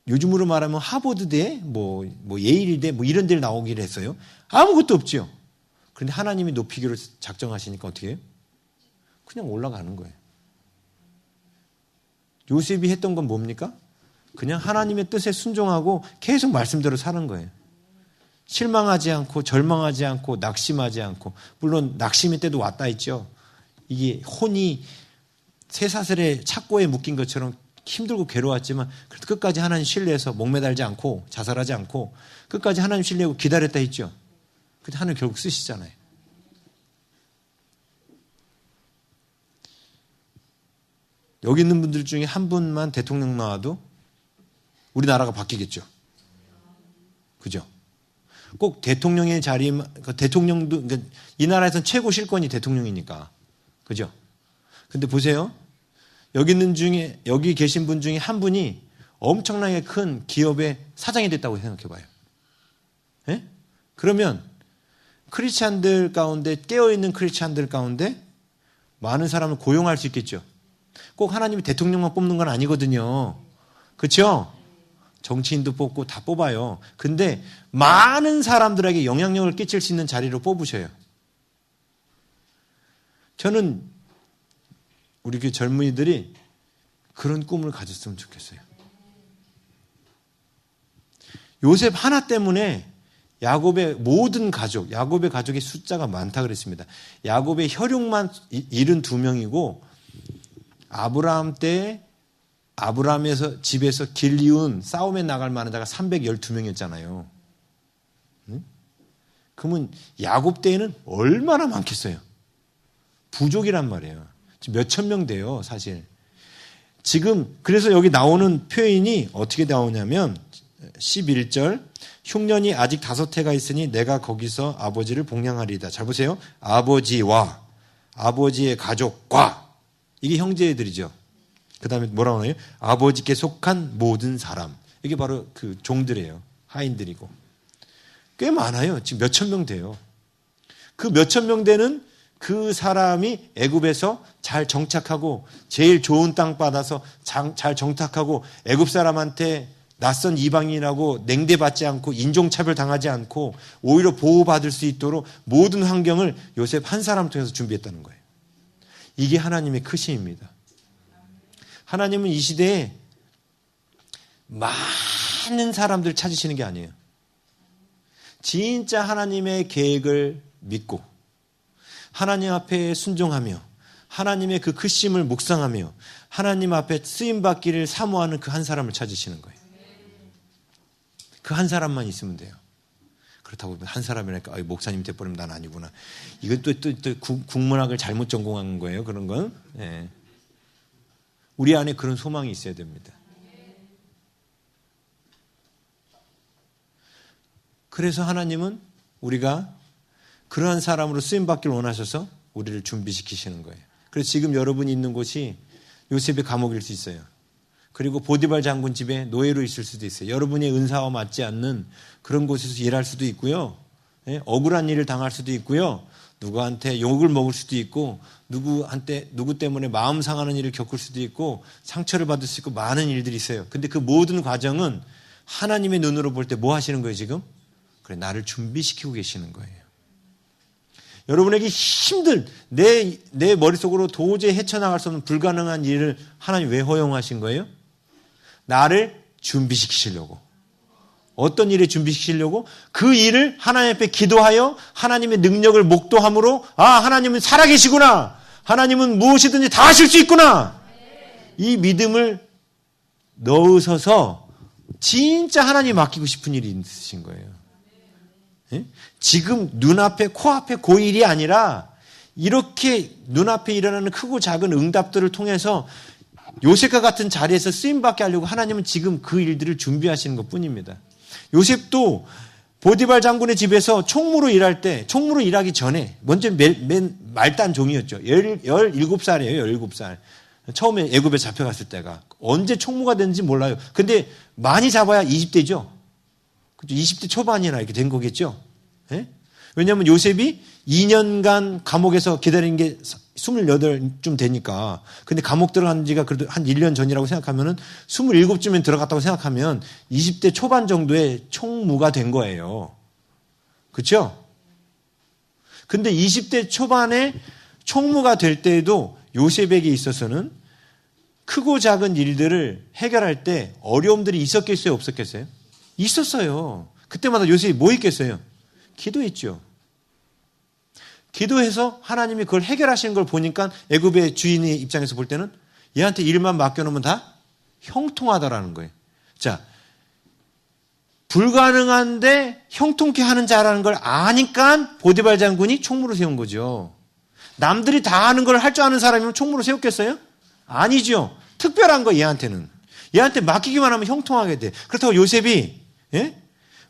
요즘으로 말하면 하버드대, 뭐 예일대, 뭐 이런 데를 나오기를 했어요. 아무것도 없죠. 그런데 하나님이 높이기로 작정하시니까 어떻게 해요? 그냥 올라가는 거예요. 요셉이 했던 건 뭡니까? 그냥 하나님의 뜻에 순종하고 계속 말씀대로 사는 거예요. 실망하지 않고 절망하지 않고 낙심하지 않고, 물론 낙심의 때도 왔다 있죠. 이게 혼이 쇠사슬에 착고에 묶인 것처럼 힘들고 괴로웠지만 그래도 끝까지 하나님 신뢰해서 목매달지 않고 자살하지 않고 끝까지 하나님 신뢰하고 기다렸다 했죠. 근데 하나님 결국 쓰시잖아요. 여기 있는 분들 중에 한 분만 대통령 나와도 우리나라가 바뀌겠죠. 그죠? 꼭 대통령의 대통령도, 그러니까 이 나라에서는 최고 실권이 대통령이니까. 그죠? 근데 보세요. 여기 계신 분 중에 한 분이 엄청나게 큰 기업의 사장이 됐다고 생각해 봐요. 예? 그러면 크리스찬들 가운데, 깨어있는 크리스찬들 가운데 많은 사람을 고용할 수 있겠죠. 꼭 하나님이 대통령만 뽑는 건 아니거든요. 그렇죠? 정치인도 뽑고 다 뽑아요. 근데 많은 사람들에게 영향력을 끼칠 수 있는 자리로 뽑으셔요. 저는 우리 그 젊은이들이 그런 꿈을 가졌으면 좋겠어요. 요셉 하나 때문에 야곱의 모든 가족, 야곱의 가족의 숫자가 많다 그랬습니다. 야곱의 혈육만 72명이고 아브라함 때 아브라함에서 집에서 길리운 싸움에 나갈 만한 자가 312명이었잖아요. 응? 그러면 야곱 때에는 얼마나 많겠어요? 부족이란 말이에요. 지금 몇천 명 돼요, 사실. 지금 그래서 여기 나오는 표현이 어떻게 나오냐면 11절, 흉년이 아직 5해가 있으니 내가 거기서 아버지를 복양하리이다. 잘 보세요. 아버지와 아버지의 가족과, 이게 형제들이죠. 그 다음에 뭐라고 하나요? 아버지께 속한 모든 사람. 이게 바로 그 종들이에요. 하인들이고. 꽤 많아요. 지금 몇천 명 돼요. 그 몇천 명 되는 그 사람이 애굽에서 잘 정착하고 제일 좋은 땅 받아서 잘 정착하고 애굽 사람한테 낯선 이방인이라고 냉대받지 않고 인종차별 당하지 않고 오히려 보호받을 수 있도록 모든 환경을 요셉 한 사람 통해서 준비했다는 거예요. 이게 하나님의 크심입니다. 하나님은 이 시대에 많은 사람들을 찾으시는 게 아니에요. 진짜 하나님의 계획을 믿고 하나님 앞에 순종하며 하나님의 그 크심을 묵상하며 하나님 앞에 쓰임받기를 사모하는 그 한 사람을 찾으시는 거예요. 그 한 사람만 있으면 돼요. 그렇다고 한 사람이니까 목사님 돼버리면 난 아니구나. 이건 또 국문학을 잘못 전공한 거예요. 그런 건. 네. 우리 안에 그런 소망이 있어야 됩니다. 그래서 하나님은 우리가 그러한 사람으로 쓰임받기를 원하셔서 우리를 준비시키시는 거예요. 그래서 지금 여러분이 있는 곳이 요셉의 감옥일 수 있어요. 그리고 보디발 장군 집에 노예로 있을 수도 있어요. 여러분의 은사와 맞지 않는 그런 곳에서 일할 수도 있고요. 억울한 일을 당할 수도 있고요. 누구한테 욕을 먹을 수도 있고 누구 때문에 마음 상하는 일을 겪을 수도 있고 상처를 받을 수 있고 많은 일들이 있어요. 근데 그 모든 과정은 하나님의 눈으로 볼 때 뭐 하시는 거예요 지금? 그래, 나를 준비시키고 계시는 거예요. 여러분에게 힘든 내 머릿속으로 도저히 헤쳐나갈 수 없는 불가능한 일을 하나님 왜 허용하신 거예요? 나를 준비시키시려고. 어떤 일에 준비시키려고? 그 일을 하나님 앞에 기도하여 하나님의 능력을 목도함으로 하나님은 살아계시구나. 하나님은 무엇이든지 다 하실 수 있구나. 이 믿음을 넣으셔서 진짜 하나님 맡기고 싶은 일이 있으신 거예요. 예? 지금 눈앞에 코앞에 그 일이 아니라 이렇게 눈앞에 일어나는 크고 작은 응답들을 통해서 요셉과 같은 자리에서 쓰임받게 하려고 하나님은 지금 그 일들을 준비하시는 것뿐입니다. 요셉도 보디발 장군의 집에서 총무로 일할 때, 총무로 일하기 전에 먼저 맨 말단 종이었죠. 17살이에요. 17살. 처음에 애굽에 잡혀갔을 때가. 언제 총무가 됐는지 몰라요. 근데 많이 잡아야 20대죠. 20대 초반이나 이렇게 된 거겠죠. 예? 왜냐하면 요셉이 2년간 감옥에서 기다린 게 28쯤 되니까. 근데 감옥 들어간 지가 그래도 한 1년 전이라고 생각하면은 27쯤엔 들어갔다고 생각하면 20대 초반 정도의 총무가 된 거예요. 그렇죠? 근데 20대 초반에 총무가 될 때에도 요셉에게 있어서는 크고 작은 일들을 해결할 때 어려움들이 있었겠어요? 없었겠어요? 있었어요. 그때마다 요셉이 뭐 했겠어요? 기도했죠. 기도해서 하나님이 그걸 해결하시는 걸 보니까 애굽의 주인의 입장에서 볼 때는 얘한테 일만 맡겨놓으면 다 형통하다라는 거예요. 자, 불가능한데 형통케 하는 자라는 걸 아니까 보디발 장군이 총무로 세운 거죠. 남들이 다 하는 걸 할 줄 아는 사람이면 총무로 세웠겠어요? 아니죠. 특별한 거 얘한테는. 얘한테 맡기기만 하면 형통하게 돼. 그렇다고 요셉이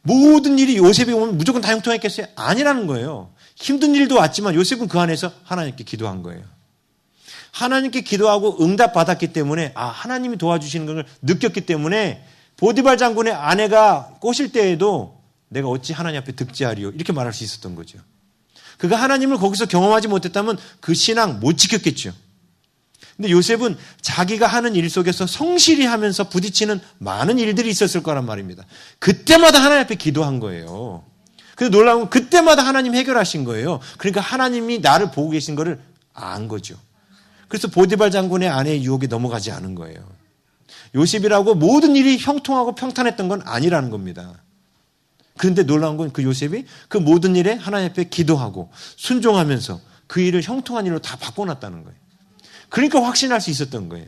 모든 일이 요셉이 오면 무조건 다 형통했겠어요? 아니라는 거예요. 힘든 일도 왔지만 요셉은 그 안에서 하나님께 기도한 거예요. 하나님께 기도하고 응답받았기 때문에 하나님이 도와주시는 걸 느꼈기 때문에 보디발 장군의 아내가 꼬실 때에도 내가 어찌 하나님 앞에 득지하리요 이렇게 말할 수 있었던 거죠. 그가 하나님을 거기서 경험하지 못했다면 그 신앙 못 지켰겠죠. 근데 요셉은 자기가 하는 일 속에서 성실히 하면서 부딪히는 많은 일들이 있었을 거란 말입니다. 그때마다 하나님 앞에 기도한 거예요. 근데 놀라운 건 그때마다 하나님 해결하신 거예요. 그러니까 하나님이 나를 보고 계신 거를 안 거죠. 그래서 보디발 장군의 아내의 유혹에 넘어가지 않은 거예요. 요셉이라고 모든 일이 형통하고 평탄했던 건 아니라는 겁니다. 그런데 놀라운 건 그 요셉이 그 모든 일에 하나님 앞에 기도하고 순종하면서 그 일을 형통한 일로 다 바꿔놨다는 거예요. 그러니까 확신할 수 있었던 거예요.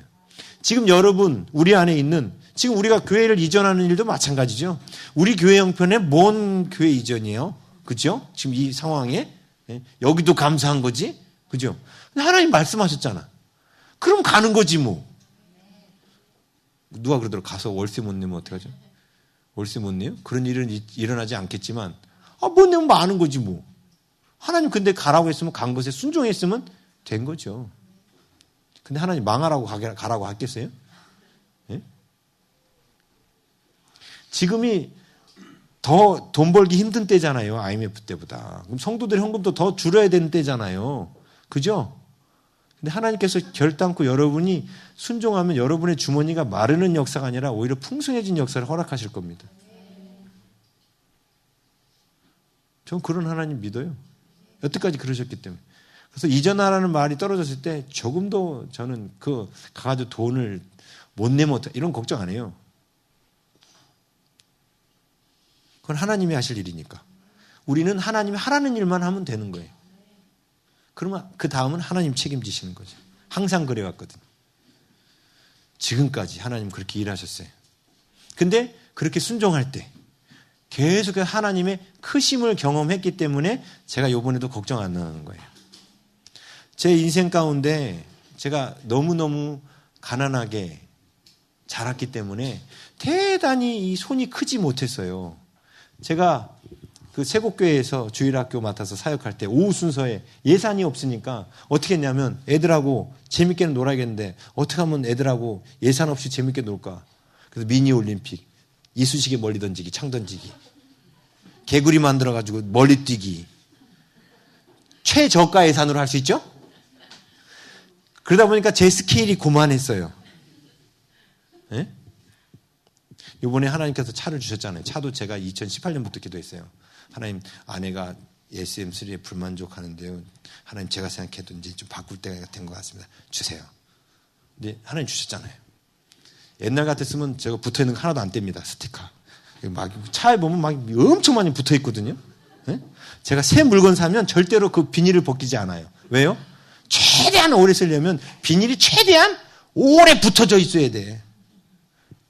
지금 여러분, 우리 안에 있는, 지금 우리가 교회를 이전하는 일도 마찬가지죠. 우리 교회 형편에 뭔 교회 이전이에요? 그죠? 지금 이 상황에. 여기도 감사한 거지? 그죠? 근데 하나님 말씀하셨잖아. 그럼 가는 거지 뭐. 누가 그러더라. 가서 월세 못 내면 어떡하죠? 월세 못 내요? 그런 일은 일어나지 않겠지만 못 내면 많은 거지 뭐. 하나님 근데 가라고 했으면 간 것에 순종했으면 된 거죠. 근데 하나님 망하라고 가라고 하겠어요? 예? 지금이 더 돈 벌기 힘든 때잖아요. IMF 때보다. 그럼 성도들 헌금도 더 줄여야 되는 때잖아요. 그죠? 근데 하나님께서 결단코 여러분이 순종하면 여러분의 주머니가 마르는 역사가 아니라 오히려 풍성해진 역사를 허락하실 겁니다. 전 그런 하나님 믿어요. 여태까지 그러셨기 때문에. 그래서 이전하라는 말이 떨어졌을 때 조금도 저는 가가지고 돈을 못 내면 이런 걱정 안 해요. 그건 하나님이 하실 일이니까. 우리는 하나님이 하라는 일만 하면 되는 거예요. 그러면 그 다음은 하나님 책임지시는 거죠. 항상 그래왔거든요. 지금까지 하나님 그렇게 일하셨어요. 근데 그렇게 순종할 때 계속해서 하나님의 크심을 경험했기 때문에 제가 이번에도 걱정 안 하는 거예요. 제 인생 가운데 제가 너무너무 가난하게 자랐기 때문에 대단히 이 손이 크지 못했어요. 제가 그 세곡교회에서 주일학교 맡아서 사역할 때 오후 순서에 예산이 없으니까 어떻게 했냐면 애들하고 재밌게는 놀아야겠는데 어떻게 하면 애들하고 예산 없이 재밌게 놀까. 그래서 미니올림픽, 이쑤시개 멀리 던지기, 창 던지기, 개구리 만들어가지고 멀리 뛰기, 최저가 예산으로 할 수 있죠? 그러다 보니까 제 스케일이 고만했어요. 예? 이번에 하나님께서 차를 주셨잖아요. 차도 제가 2018년부터 기도했어요. 하나님, 아내가 SM3에 불만족하는데요. 하나님, 제가 생각해도 이제 좀 바꿀 때가 된 것 같습니다. 주세요. 근데 하나님 주셨잖아요. 옛날 같았으면 제가 붙어있는 거 하나도 안 뗍니다. 스티커. 막 차에 보면 막 엄청 많이 붙어 있거든요. 네? 제가 새 물건 사면 절대로 그 비닐을 벗기지 않아요. 왜요? 최대한 오래 쓰려면 비닐이 최대한 오래 붙어져 있어야 돼.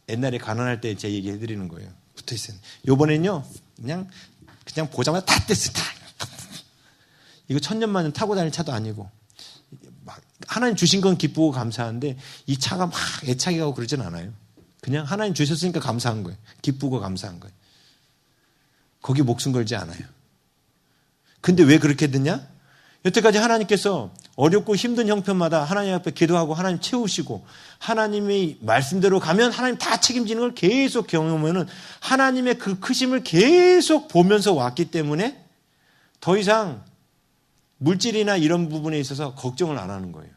옛날에 가난할 때 제 얘기 해드리는 거예요. 붙어 있어요. 요번엔요, 그냥 보자마자 다 뗐어요. 다. 이거 천년만년 타고 다닐 차도 아니고. 막 하나님 주신 건 기쁘고 감사한데 이 차가 막 애착이 가고 그러진 않아요. 그냥 하나님 주셨으니까 감사한 거예요. 기쁘고 감사한 거예요. 거기 목숨 걸지 않아요. 근데 왜 그렇게 됐냐? 여태까지 하나님께서 어렵고 힘든 형편마다 하나님 앞에 기도하고 하나님 채우시고 하나님의 말씀대로 가면 하나님 다 책임지는 걸 계속 경험하면 하나님의 그 크심을 계속 보면서 왔기 때문에 더 이상 물질이나 이런 부분에 있어서 걱정을 안 하는 거예요.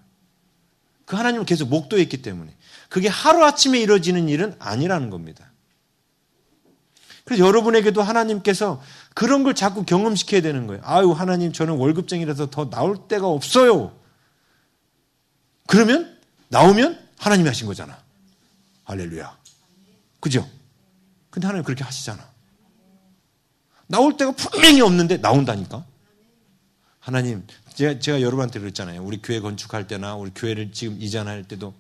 그 하나님을 계속 목도했기 때문에. 그게 하루아침에 이루어지는 일은 아니라는 겁니다. 그래서 여러분에게도 하나님께서 그런 걸 자꾸 경험시켜야 되는 거예요. 아유, 하나님, 저는 월급쟁이라서 더 나올 데가 없어요. 그러면, 나오면 하나님이 하신 거잖아. 할렐루야. 그죠? 근데 하나님 그렇게 하시잖아. 나올 데가 분명히 없는데 나온다니까. 하나님, 제가 여러분한테 그랬잖아요. 우리 교회 건축할 때나 우리 교회를 지금 이전할 때도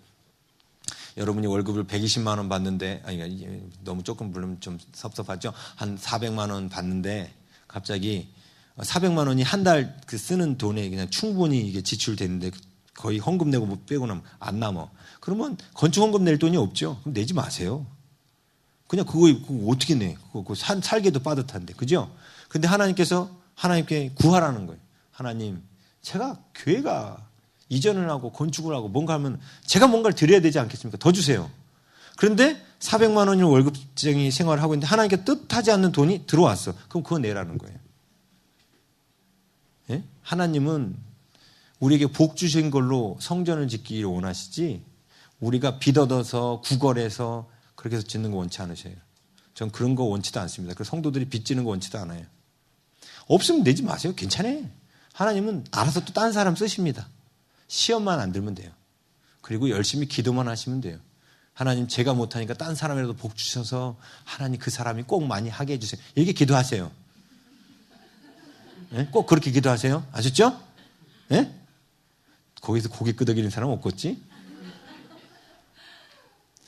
여러분이 월급을 120만 원 받는데, 아니, 너무 조금 물론 좀 섭섭하죠. 한 400만 원 받는데 갑자기 400만 원이 한 달 그 쓰는 돈에 그냥 충분히 이게 지출되는데 거의 헌금 내고 못 빼고 나면 안 남아. 그러면 건축 헌금 낼 돈이 없죠. 그럼 내지 마세요. 그냥 그거 어떻게 내? 그거 살기도 빠듯한데. 그죠? 근데 하나님께서 하나님께 구하라는 거예요. 하나님, 제가 교회가 이전을 하고 건축을 하고 뭔가 하면 제가 뭔가를 드려야 되지 않겠습니까? 더 주세요. 그런데 400만 원이 월급쟁이 생활을 하고 있는데 하나님께 뜻하지 않는 돈이 들어왔어. 그럼 그거 내라는 거예요. 예? 하나님은 우리에게 복 주신 걸로 성전을 짓기를 원하시지 우리가 빚 얻어서 구걸해서 그렇게 해서 짓는 거 원치 않으셔요. 전 그런 거 원치도 않습니다. 그래서 성도들이 빚 지는 거 원치도 않아요. 없으면 내지 마세요. 괜찮아요. 하나님은 알아서 또 다른 사람 쓰십니다. 시험만 안 들면 돼요. 그리고 열심히 기도만 하시면 돼요. 하나님, 제가 못하니까 딴 사람이라도 복 주셔서 하나님 그 사람이 꼭 많이 하게 해주세요. 이렇게 기도하세요. 네? 꼭 그렇게 기도하세요. 아셨죠? 네? 거기서 고개 끄덕이는 사람 없겠지?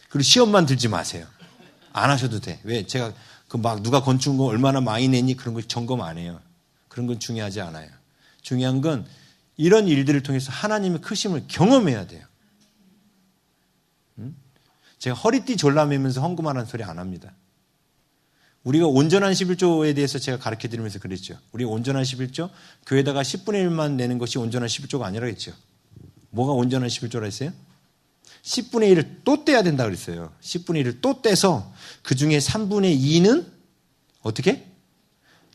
그리고 시험만 들지 마세요. 안 하셔도 돼. 왜? 제가 그 막 누가 건축 거 얼마나 많이 냈니 그런 거 점검 안 해요. 그런 건 중요하지 않아요. 중요한 건 이런 일들을 통해서 하나님의 크심을 경험해야 돼요. 제가 허리띠 졸라매면서 헌금하라는 소리 안 합니다. 우리가 온전한 11조에 대해서 제가 가르쳐드리면서 그랬죠. 우리 온전한 11조, 교회다가 10분의 1만 내는 것이 온전한 11조가 아니라 했죠. 뭐가 온전한 11조라 했어요? 10분의 1을 또 떼야 된다 그랬어요. 10분의 1을 또 떼서 그 중에 3분의 2는 어떻게?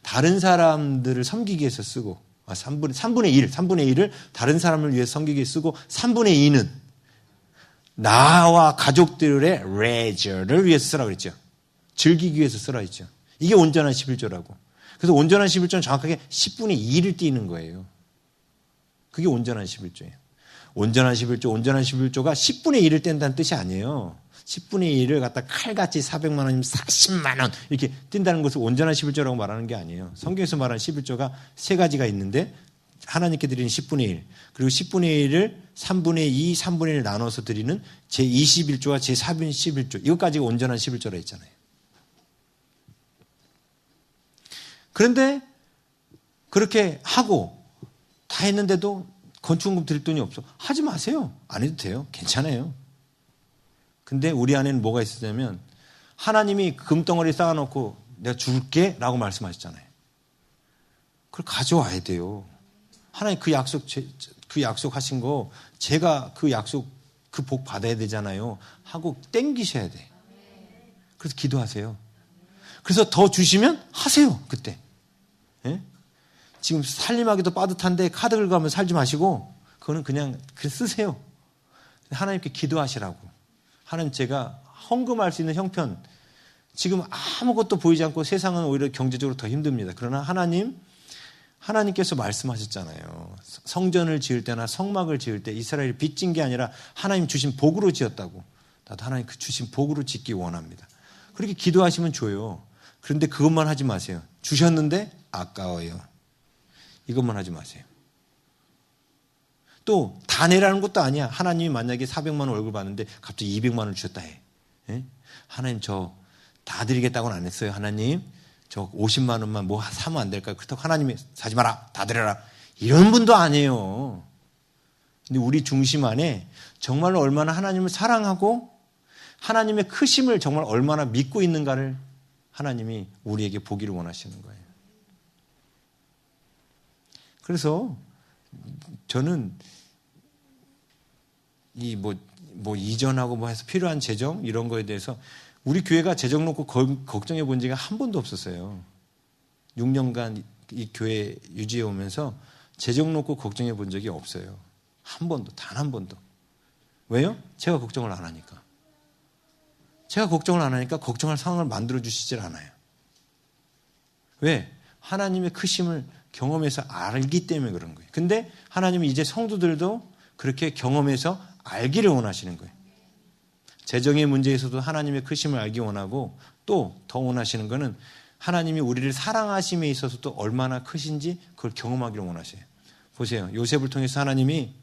다른 사람들을 섬기기 위해서 쓰고 3분의 1을 다른 사람을 위해 섬기기 위해 쓰고 3분의 2는 나와 가족들의 레저를 위해서 쓰라고 그랬죠. 즐기기 위해서 쓰라고 했죠. 이게 온전한 11조라고. 그래서 온전한 11조는 정확하게 10분의 2를 띄는 거예요. 그게 온전한 11조예요. 온전한 11조가 10분의 1을 뗀다는 뜻이 아니에요. 10분의 1을 갖다 칼같이 400만 원이면 40만 원 이렇게 뛴다는 것을 온전한 11조라고 말하는 게 아니에요. 성경에서 말하는 11조가 세 가지가 있는데 하나님께 드리는 10분의 1 그리고 10분의 1을 3분의 2, 3분의 1을 나눠서 드리는 제21조와 제41조 이것까지가 온전한 11조라 했잖아요. 그런데 그렇게 하고 다 했는데도 건축원금 드릴 돈이 없어. 하지 마세요. 안 해도 돼요. 괜찮아요. 근데 우리 안에는 뭐가 있었냐면 하나님이 금덩어리 쌓아놓고 내가 줄게 라고 말씀하셨잖아요. 그걸 가져와야 돼요. 하나님 그 약속하신 거 제가 그 약속 그 복 받아야 되잖아요. 하고 땡기셔야 돼. 그래서 기도하세요. 그래서 더 주시면 하세요. 그때. 예? 지금 살림하기도 빠듯한데 카드 긁어가면서 살지 마시고 그거는 그냥 쓰세요. 하나님께 기도하시라고. 하나님 제가 헌금할 수 있는 형편 지금 아무것도 보이지 않고 세상은 오히려 경제적으로 더 힘듭니다. 그러나 하나님께서 말씀하셨잖아요. 성전을 지을 때나 성막을 지을 때 이스라엘이 빚진 게 아니라 하나님 주신 복으로 지었다고. 나도 하나님 그 주신 복으로 짓기 원합니다. 그렇게 기도하시면 줘요. 그런데 그것만 하지 마세요. 주셨는데 아까워요. 이것만 하지 마세요. 또 다 내라는 것도 아니야. 하나님이 만약에 400만 원 월급 받는데 갑자기 200만 원 주셨다 해. 예? 하나님 저 다 드리겠다고는 안 했어요. 하나님 저 50만 원만 뭐 사면 안 될까요? 그렇다고 하나님이 사지 마라. 다 드려라. 이런 분도 아니에요. 근데 우리 중심 안에 정말로 얼마나 하나님을 사랑하고 하나님의 크심을 정말 얼마나 믿고 있는가를 하나님이 우리에게 보기를 원하시는 거예요. 그래서 저는 이 뭐 이전하고 뭐 해서 필요한 재정 이런 거에 대해서 우리 교회가 재정 놓고 걱정해 본 적이 한 번도 없었어요. 6년간 이 교회 유지해 오면서 재정 놓고 걱정해 본 적이 없어요. 한 번도, 단 한 번도. 왜요? 제가 걱정을 안 하니까. 제가 걱정을 안 하니까 걱정할 상황을 만들어 주시질 않아요. 왜? 하나님의 크심을 경험해서 알기 때문에 그런 거예요. 근데 하나님이 이제 성도들도 그렇게 경험해서 알기를 원하시는 거예요. 재정의 문제에서도 하나님의 크심을 알기 원하고 또 더 원하시는 거는 하나님이 우리를 사랑하심에 있어서도 얼마나 크신지 그걸 경험하기를 원하셔요. 보세요. 요셉을 통해서 하나님이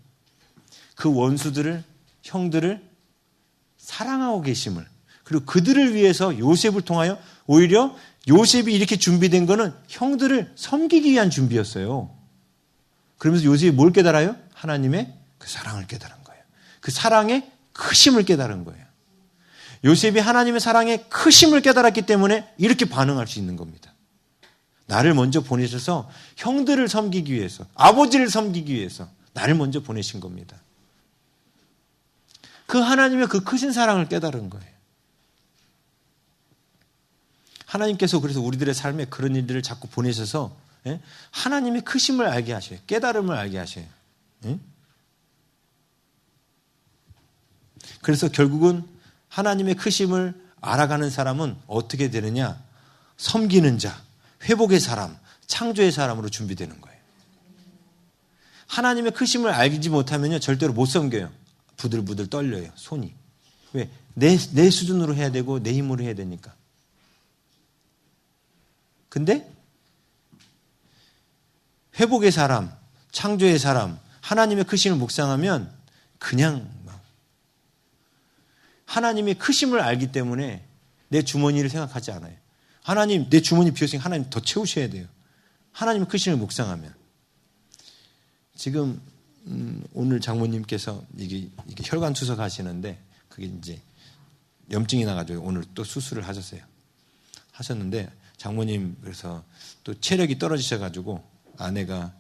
그 원수들을, 형들을 사랑하고 계심을, 그리고 그들을 위해서 요셉을 통하여 오히려 요셉이 이렇게 준비된 거는 형들을 섬기기 위한 준비였어요. 그러면서 요셉이 뭘 깨달아요? 하나님의 그 사랑을 깨달은 거예요. 그 사랑의 크심을 깨달은 거예요. 요셉이 하나님의 사랑의 크심을 깨달았기 때문에 이렇게 반응할 수 있는 겁니다. 나를 먼저 보내셔서 형들을 섬기기 위해서, 아버지를 섬기기 위해서 나를 먼저 보내신 겁니다. 그 하나님의 그 크신 사랑을 깨달은 거예요. 하나님께서 그래서 우리들의 삶에 그런 일들을 자꾸 보내셔서 하나님의 크심을 알게 하셔요. 깨달음을 알게 하셔요. 그래서 결국은 하나님의 크심을 알아가는 사람은 어떻게 되느냐? 섬기는 자, 회복의 사람, 창조의 사람으로 준비되는 거예요. 하나님의 크심을 알지 못하면요 절대로 못 섬겨요. 부들부들 떨려요. 손이. 왜? 내 수준으로 해야 되고 내 힘으로 해야 되니까. 근데 회복의 사람, 창조의 사람, 하나님의 크심을 묵상하면 그냥 하나님의 크심을 알기 때문에 내 주머니를 생각하지 않아요. 하나님, 내 주머니 비었으니까 하나님 더 채우셔야 돼요. 하나님의 크심을 묵상하면. 지금 오늘 장모님께서 이게 혈관 투석하시는데 그게 이제 염증이 나가지고 오늘 또 수술을 하셨는데 장모님 그래서 또 체력이 떨어지셔가지고 아내랑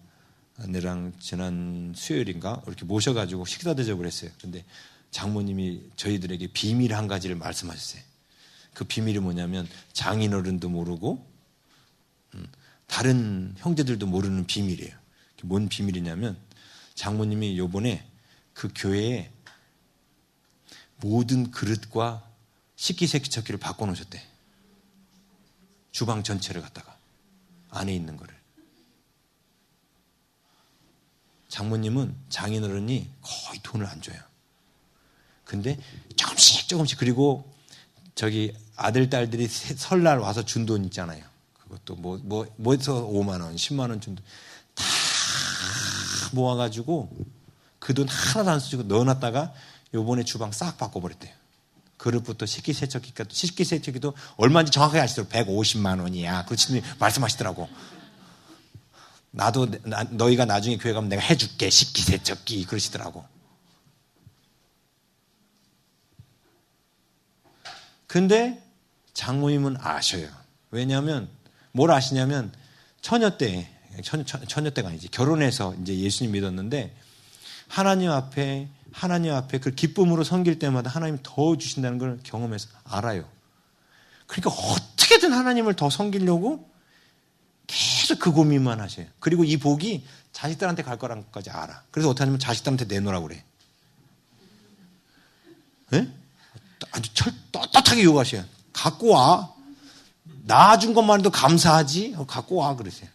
지난 수요일인가 이렇게 모셔가지고 식사 대접을 했어요. 근데 장모님이 저희들에게 비밀 한 가지를 말씀하셨어요. 그 비밀이 뭐냐면 장인어른도 모르고 다른 형제들도 모르는 비밀이에요. 뭔 비밀이냐면 장모님이 요번에 그 교회에 모든 그릇과 식기세척기를 바꿔놓으셨대. 주방 전체를 갖다가 안에 있는 거를. 장모님은 장인어른이 거의 돈을 안 줘요. 근데 조금씩 그리고 저기 아들 딸들이 설날 와서 준 돈 있잖아요. 그것도 뭐해서 5만 원, 10만 원 준 돈 다 모아가지고 그 돈 하나도 안 쓰고 넣어놨다가 요번에 주방 싹 바꿔버렸대요. 그릇부터 식기세척기도 얼마인지 정확하게 아시더라고요. 150만 원이야. 그렇지 말씀하시더라고. 너희가 나중에 교회 가면 내가 해줄게. 식기세척기 그러시더라고. 근데 장모님은 아셔요. 왜냐하면 뭘 아시냐면 처녀 때가 아니지. 결혼해서 이제 예수님 믿었는데 하나님 앞에 그 기쁨으로 섬길 때마다 하나님 더 주신다는 걸 경험해서 알아요. 그러니까 어떻게든 하나님을 더 섬기려고 계속 그 고민만 하셔요. 그리고 이 복이 자식들한테 갈 거라는 것까지 알아. 그래서 어떻게 하냐면 자식들한테 내놓으라고 그래. 네? 아주 떳떳하게 요구하셔요. 갖고 와. 낳아준 것만 해도 감사하지. 갖고 와 그러세요.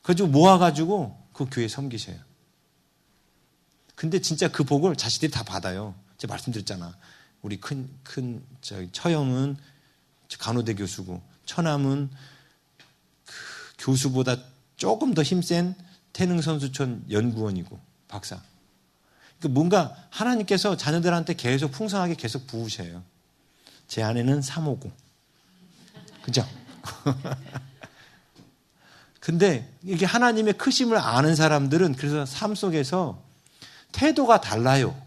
그래가지고 모아가지고 그 교회에 섬기셔요. 근데 진짜 그 복을 자식들이 다 받아요. 제가 말씀드렸잖아. 우리 큰 처형은 간호대 교수고 처남은 그 교수보다 조금 더 힘센 태능선수촌 연구원이고 박사. 그러니까 뭔가 하나님께서 자녀들한테 계속 풍성하게 계속 부으셔요. 제 아내는 359. 그죠? 근데 이게 하나님의 크심을 아는 사람들은 그래서 삶 속에서 태도가 달라요.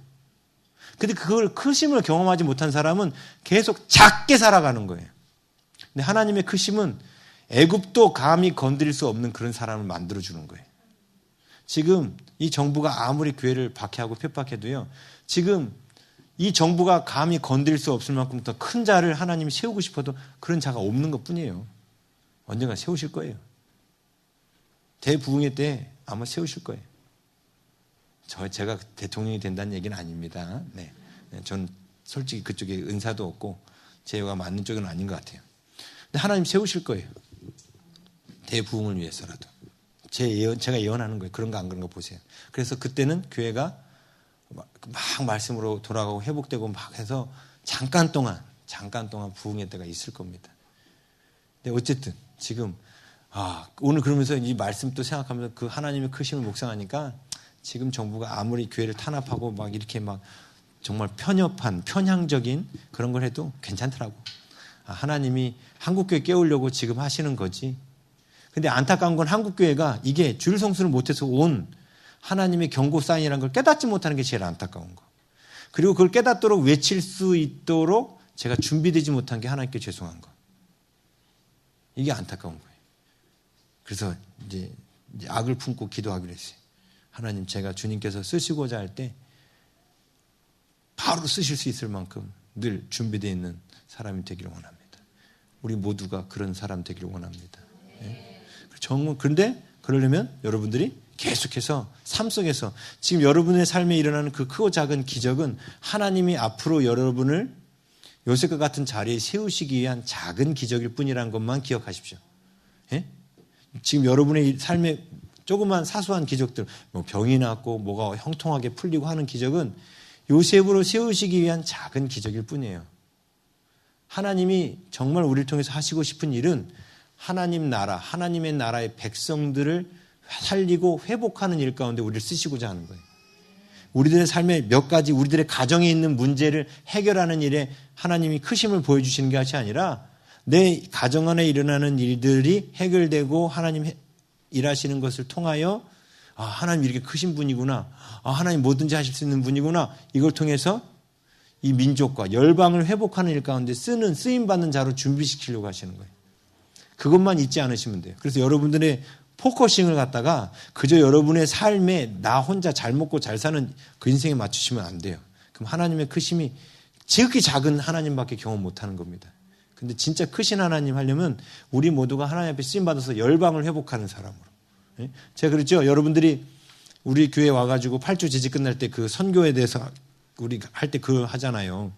근데 그걸 크심을 경험하지 못한 사람은 계속 작게 살아가는 거예요. 근데 하나님의 크심은 애굽도 감히 건드릴 수 없는 그런 사람을 만들어주는 거예요. 지금 이 정부가 아무리 교회를 박해하고 핍박해도요. 지금 이 정부가 감히 건드릴 수 없을 만큼 더 큰 자를 하나님이 세우고 싶어도 그런 자가 없는 것뿐이에요. 언젠가 세우실 거예요. 대부흥회 때 아마 세우실 거예요. 제가 대통령이 된다는 얘기는 아닙니다. 네. 전 솔직히 그쪽에 은사도 없고 제가 맞는 쪽은 아닌 것 같아요. 근데 하나님 세우실 거예요. 대부흥을 위해서라도. 제가 예언하는 거예요. 그런가 안 그런가 보세요. 그래서 그때는 교회가 막 말씀으로 돌아가고 회복되고 막 해서 잠깐 동안 부흥의 때가 있을 겁니다. 근데 어쨌든 지금 오늘 그러면서 이 말씀 또 생각하면서 그 하나님의 크심을 묵상하니까 지금 정부가 아무리 교회를 탄압하고 막 이렇게 막 정말 편향적인 그런 걸 해도 괜찮더라고. 하나님이 한국교회 깨우려고 지금 하시는 거지. 근데 안타까운 건 한국교회가 이게 주일 성수를 못해서 온 하나님의 경고 사인이라는 걸 깨닫지 못하는 게 제일 안타까운 거. 그리고 그걸 깨닫도록 외칠 수 있도록 제가 준비되지 못한 게 하나님께 죄송한 거. 이게 안타까운 거예요. 그래서 이제 악을 품고 기도하기로 했어요. 하나님, 제가 주님께서 쓰시고자 할 때 바로 쓰실 수 있을 만큼 늘 준비되어 있는 사람이 되기를 원합니다. 우리 모두가 그런 사람 되기를 원합니다. 네? 그런데 그러려면 여러분들이 계속해서 삶 속에서 지금 여러분의 삶에 일어나는 그 크고 작은 기적은 하나님이 앞으로 여러분을 요셉과 같은 자리에 세우시기 위한 작은 기적일 뿐이라는 것만 기억하십시오. 예? 지금 여러분의 삶에 조그만 사소한 기적들, 뭐 병이 낫고 뭐가 형통하게 풀리고 하는 기적은 요셉으로 세우시기 위한 작은 기적일 뿐이에요. 하나님이 정말 우리를 통해서 하시고 싶은 일은 하나님 나라, 하나님의 나라의 백성들을 살리고 회복하는 일 가운데 우리를 쓰시고자 하는 거예요. 우리들의 삶에 몇 가지 우리들의 가정에 있는 문제를 해결하는 일에 하나님이 크심을 보여주시는 것이 아니라 내 가정 안에 일어나는 일들이 해결되고 하나님 일하시는 것을 통하여 하나님 이렇게 크신 분이구나. 하나님 뭐든지 하실 수 있는 분이구나. 이걸 통해서 이 민족과 열방을 회복하는 일 가운데 쓰임받는 자로 준비시키려고 하시는 거예요. 그것만 잊지 않으시면 돼요. 그래서 여러분들의 포커싱을 갖다가 그저 여러분의 삶에 나 혼자 잘 먹고 잘 사는 그 인생에 맞추시면 안 돼요. 그럼 하나님의 크심이 지극히 작은 하나님밖에 경험 못하는 겁니다. 근데 진짜 크신 하나님 하려면 우리 모두가 하나님 앞에 쓰임받아서 열방을 회복하는 사람으로. 제가 그랬죠. 여러분들이 우리 교회 와가지고 8주 제지 끝날 때 그 선교에 대해서 우리 할 때 그거 하잖아요.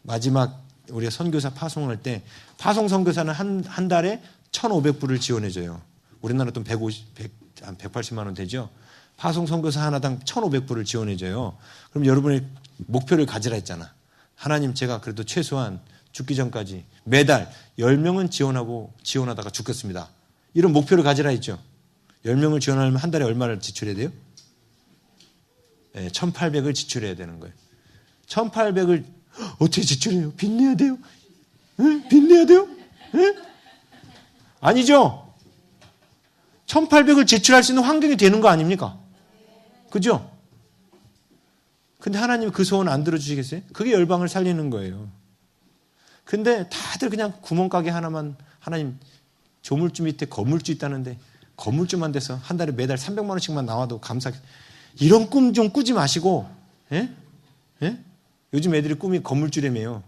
마지막 우리가 선교사 파송할 때 파송 선교사는 한 달에 1,500불을 지원해줘요. 우리나라 돈 180만 원 되죠. 파송 선교사 하나당 1,500불을 지원해줘요. 그럼 여러분의 목표를 가지라 했잖아. 하나님, 제가 그래도 최소한 죽기 전까지 매달 10명은 지원하다가 죽겠습니다. 이런 목표를 가지라 했죠. 10명을 지원하려면 한 달에 얼마를 지출해야 돼요? 1,800을 지출해야 되는 거예요. 1,800을 어떻게 지출해요? 빚내야 돼요? 빚내야 돼요? 아니죠. 1,800을 지출할 수 있는 환경이 되는 거 아닙니까? 그죠? 근데 하나님 그 소원 안 들어주시겠어요? 그게 열방을 살리는 거예요. 근데 다들 그냥 구멍가게 하나만, 하나님 조물주 밑에 건물주 있다는데 건물주만 돼서 한 달에 매달 300만 원씩만 나와도 감사하겠어요. 이런 꿈 좀 꾸지 마시고, 요즘 애들이 꿈이 건물주라며요.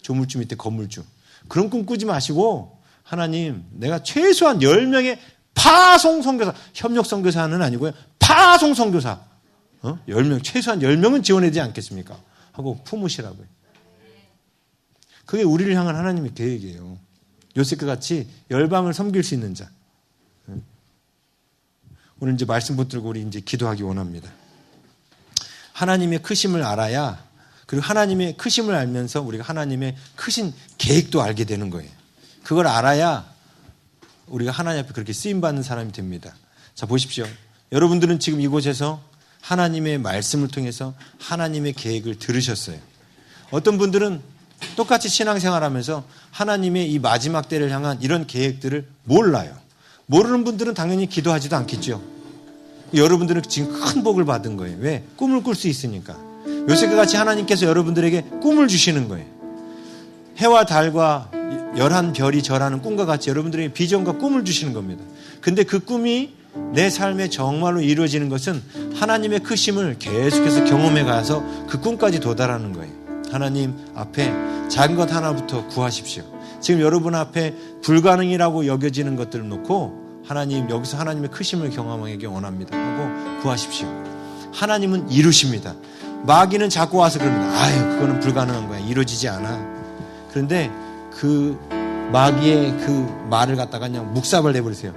조물주 밑에 건물주. 그런 꿈 꾸지 마시고, 하나님, 내가 최소한 10명의 파송 선교사, 협력 선교사는 아니고요. 파송 선교사. 10명, 최소한 10명은 지원해야 되지 않겠습니까? 하고 품으시라고요. 그게 우리를 향한 하나님의 계획이에요. 요셉과 같이 열방을 섬길 수 있는 자. 오늘 이제 말씀 붙들고 우리 이제 기도하기 원합니다. 하나님의 크심을 알아야, 그리고 하나님의 크심을 알면서 우리가 하나님의 크신 계획도 알게 되는 거예요. 그걸 알아야 우리가 하나님 앞에 그렇게 쓰임받는 사람이 됩니다. 자, 보십시오. 여러분들은 지금 이곳에서 하나님의 말씀을 통해서 하나님의 계획을 들으셨어요. 어떤 분들은 똑같이 신앙생활하면서 하나님의 이 마지막 때를 향한 이런 계획들을 몰라요. 모르는 분들은 당연히 기도하지도 않겠죠. 여러분들은 지금 큰 복을 받은 거예요. 왜? 꿈을 꿀 수 있으니까. 요셉과 같이 하나님께서 여러분들에게 꿈을 주시는 거예요. 해와 달과 11별이 절하는 꿈과 같이 여러분들에게 비전과 꿈을 주시는 겁니다. 근데 그 꿈이 내 삶에 정말로 이루어지는 것은 하나님의 크심을 계속해서 경험해 가서 그 꿈까지 도달하는 거예요. 하나님 앞에 작은 것 하나부터 구하십시오. 지금 여러분 앞에 불가능이라고 여겨지는 것들을 놓고 하나님, 여기서 하나님의 크심을 경험하기 원합니다 하고 구하십시오. 하나님은 이루십니다. 마귀는 자꾸 와서 그럽니다. 아유, 그거는 불가능한 거야. 이루어지지 않아. 그런데 그 마귀의 그 말을 갖다가 그냥 묵사발 내버리세요.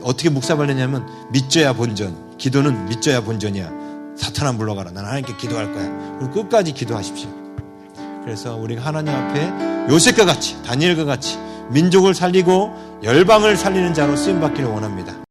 어떻게 묵사발 내냐면 믿져야 본전. 기도는 믿져야 본전이야. 사탄아 물러가라. 난 하나님께 기도할 거야. 그리고 끝까지 기도하십시오. 그래서 우리가 하나님 앞에 요셉과 같이, 다니엘과 같이 민족을 살리고 열방을 살리는 자로 쓰임받기를 원합니다.